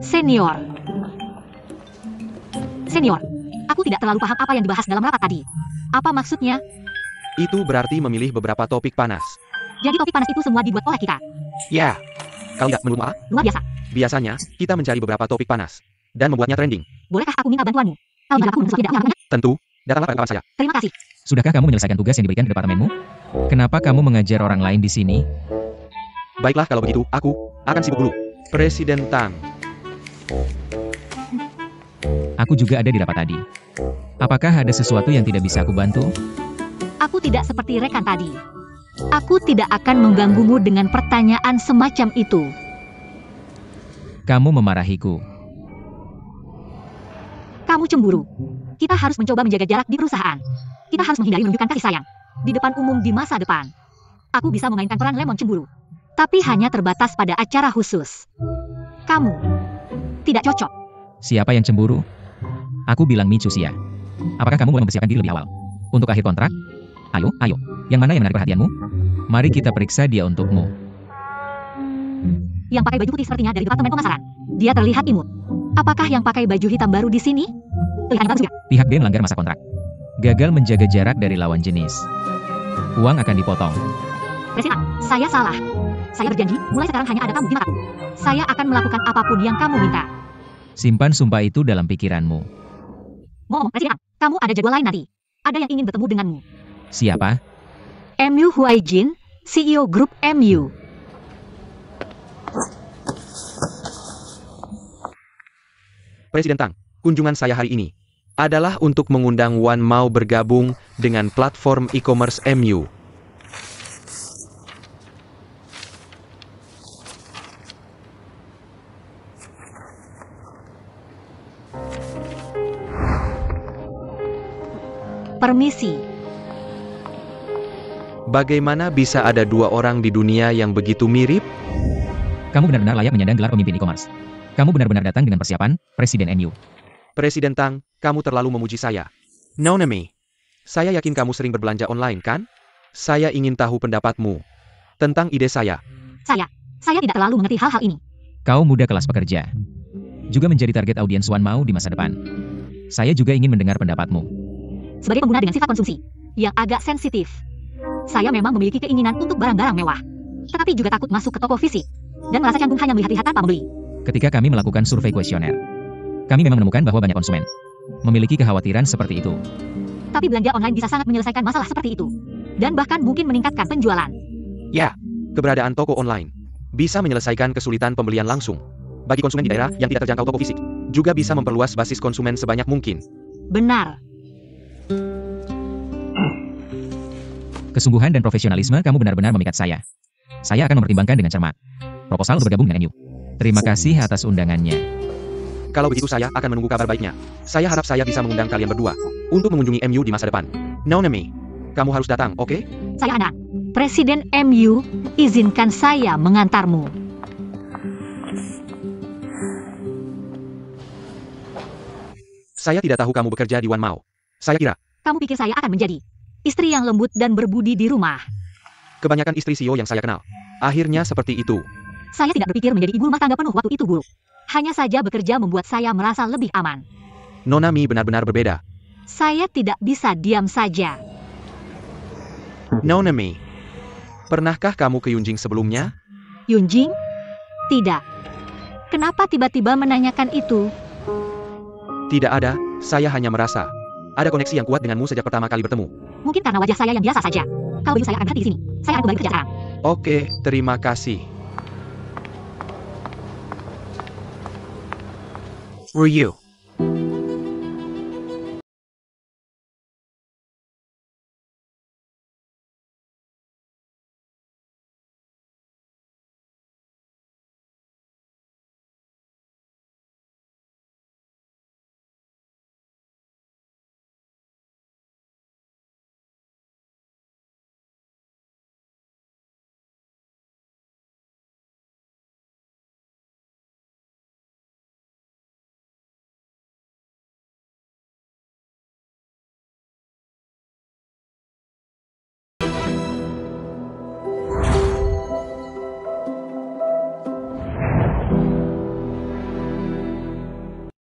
Senior. Senior, aku tidak terlalu paham apa yang dibahas dalam rapat tadi. Apa maksudnya? Itu berarti memilih beberapa topik panas. Jadi topik panas itu semua dibuat oleh kita. Ya. Kalau tidak menurutmu A? Luar biasa. Biasanya, kita mencari beberapa topik panas dan membuatnya trending. Bolehkah aku minta bantuanmu? Tahu tidak aku tidak melakukannya? Tentu, datanglah pada kawan saya. Terima kasih. Sudahkah kamu menyelesaikan tugas yang diberikan di departemenmu? Kenapa kamu mengajar orang lain di sini? Baiklah kalau begitu, aku akan sibuk dulu. Presiden Tang. Aku juga ada di rapat tadi. Apakah ada sesuatu yang tidak bisa aku bantu? Aku tidak seperti rekan tadi. Aku tidak akan mengganggumu dengan pertanyaan semacam itu. Kamu memarahiku. Kamu cemburu. Kita harus mencoba menjaga jarak di perusahaan. Kita harus menghindari menunjukkan kasih sayang di depan umum di masa depan. Aku bisa memainkan peran lemon cemburu, tapi hanya terbatas pada acara khusus. Kamu tidak cocok. Siapa yang cemburu? Aku bilang Michusia. Apakah kamu mulai mempersiapkan diri lebih awal? Untuk akhir kontrak? Ayo. Yang mana yang menarik perhatianmu? Mari kita periksa dia untukmu. Yang pakai baju putih sepertinya dari Departemen Pemasaran. Dia terlihat imut. Apakah yang pakai baju hitam baru di sini? Terlihat bagus juga. Pihak B melanggar masa kontrak. Gagal menjaga jarak dari lawan jenis. Uang akan dipotong. Presiden, saya salah. Saya berjanji, mulai sekarang hanya ada kamu di mataku. Saya akan melakukan apapun yang kamu minta. Simpan sumpah itu dalam pikiranmu. Ngomong, Presiden, kamu ada jadwal lain nanti. Ada yang ingin bertemu denganmu. Siapa? MU Huaijin, CEO Grup MU. Presiden Tang, kunjungan saya hari ini adalah untuk mengundang Wan Mao bergabung dengan platform e-commerce MU. Permisi. Bagaimana bisa ada dua orang di dunia yang begitu mirip? Kamu benar-benar layak menyandang gelar pemimpin e-commerce. Kamu benar-benar datang dengan persiapan, Presiden MU. Presiden Tang, kamu terlalu memuji saya. Nona Me, saya yakin kamu sering berbelanja online, kan? Saya ingin tahu pendapatmu tentang ide saya. Saya tidak terlalu mengerti hal-hal ini. Kau muda kelas pekerja. Juga menjadi target audiens Wan Mao di masa depan. Saya juga ingin mendengar pendapatmu. Sebagai pengguna dengan sifat konsumsi yang agak sensitif, saya memang memiliki keinginan untuk barang-barang mewah. Tetapi juga takut masuk ke toko fisik dan merasa canggung hanya melihat-lihat tanpa membeli. Ketika kami melakukan survei kuesioner, kami memang menemukan bahwa banyak konsumen memiliki kekhawatiran seperti itu. Tapi belanja online bisa sangat menyelesaikan masalah seperti itu. Dan bahkan mungkin meningkatkan penjualan. Ya, keberadaan toko online bisa menyelesaikan kesulitan pembelian langsung. Bagi konsumen di daerah yang tidak terjangkau toko fisik, juga bisa memperluas basis konsumen sebanyak mungkin. Benar. Kesungguhan dan profesionalisme kamu benar-benar memikat saya. Saya akan mempertimbangkan dengan cermat proposal untuk bergabung dengan MU. Terima kasih atas undangannya. Kalau begitu saya akan menunggu kabar baiknya. Saya harap saya bisa mengundang kalian berdua untuk mengunjungi MU di masa depan. Nona Me, kamu harus datang, oke? Saya Anda. Presiden MU, izinkan saya mengantarmu. Saya tidak tahu kamu bekerja di Wan Mao. Saya kira Kamu pikir saya akan menjadi istri yang lembut dan berbudi di rumah? kebanyakan istri CEO yang saya kenal akhirnya seperti itu. Saya tidak berpikir menjadi ibu rumah tangga penuh waktu itu, Bu. Hanya saja bekerja membuat saya merasa lebih aman. Nona Me benar-benar berbeda. Saya tidak bisa diam saja. Nona Me, pernahkah kamu ke Yunjing sebelumnya? Yunjing? Tidak. Kenapa tiba-tiba menanyakan itu? Tidak ada, saya hanya merasa ada koneksi yang kuat denganmu sejak pertama kali bertemu. Mungkin karena wajah saya yang biasa saja. Kalau begitu saya akan berhenti di sini. Saya akan kembali kerja sekarang. Oke, terima kasih. Ryu.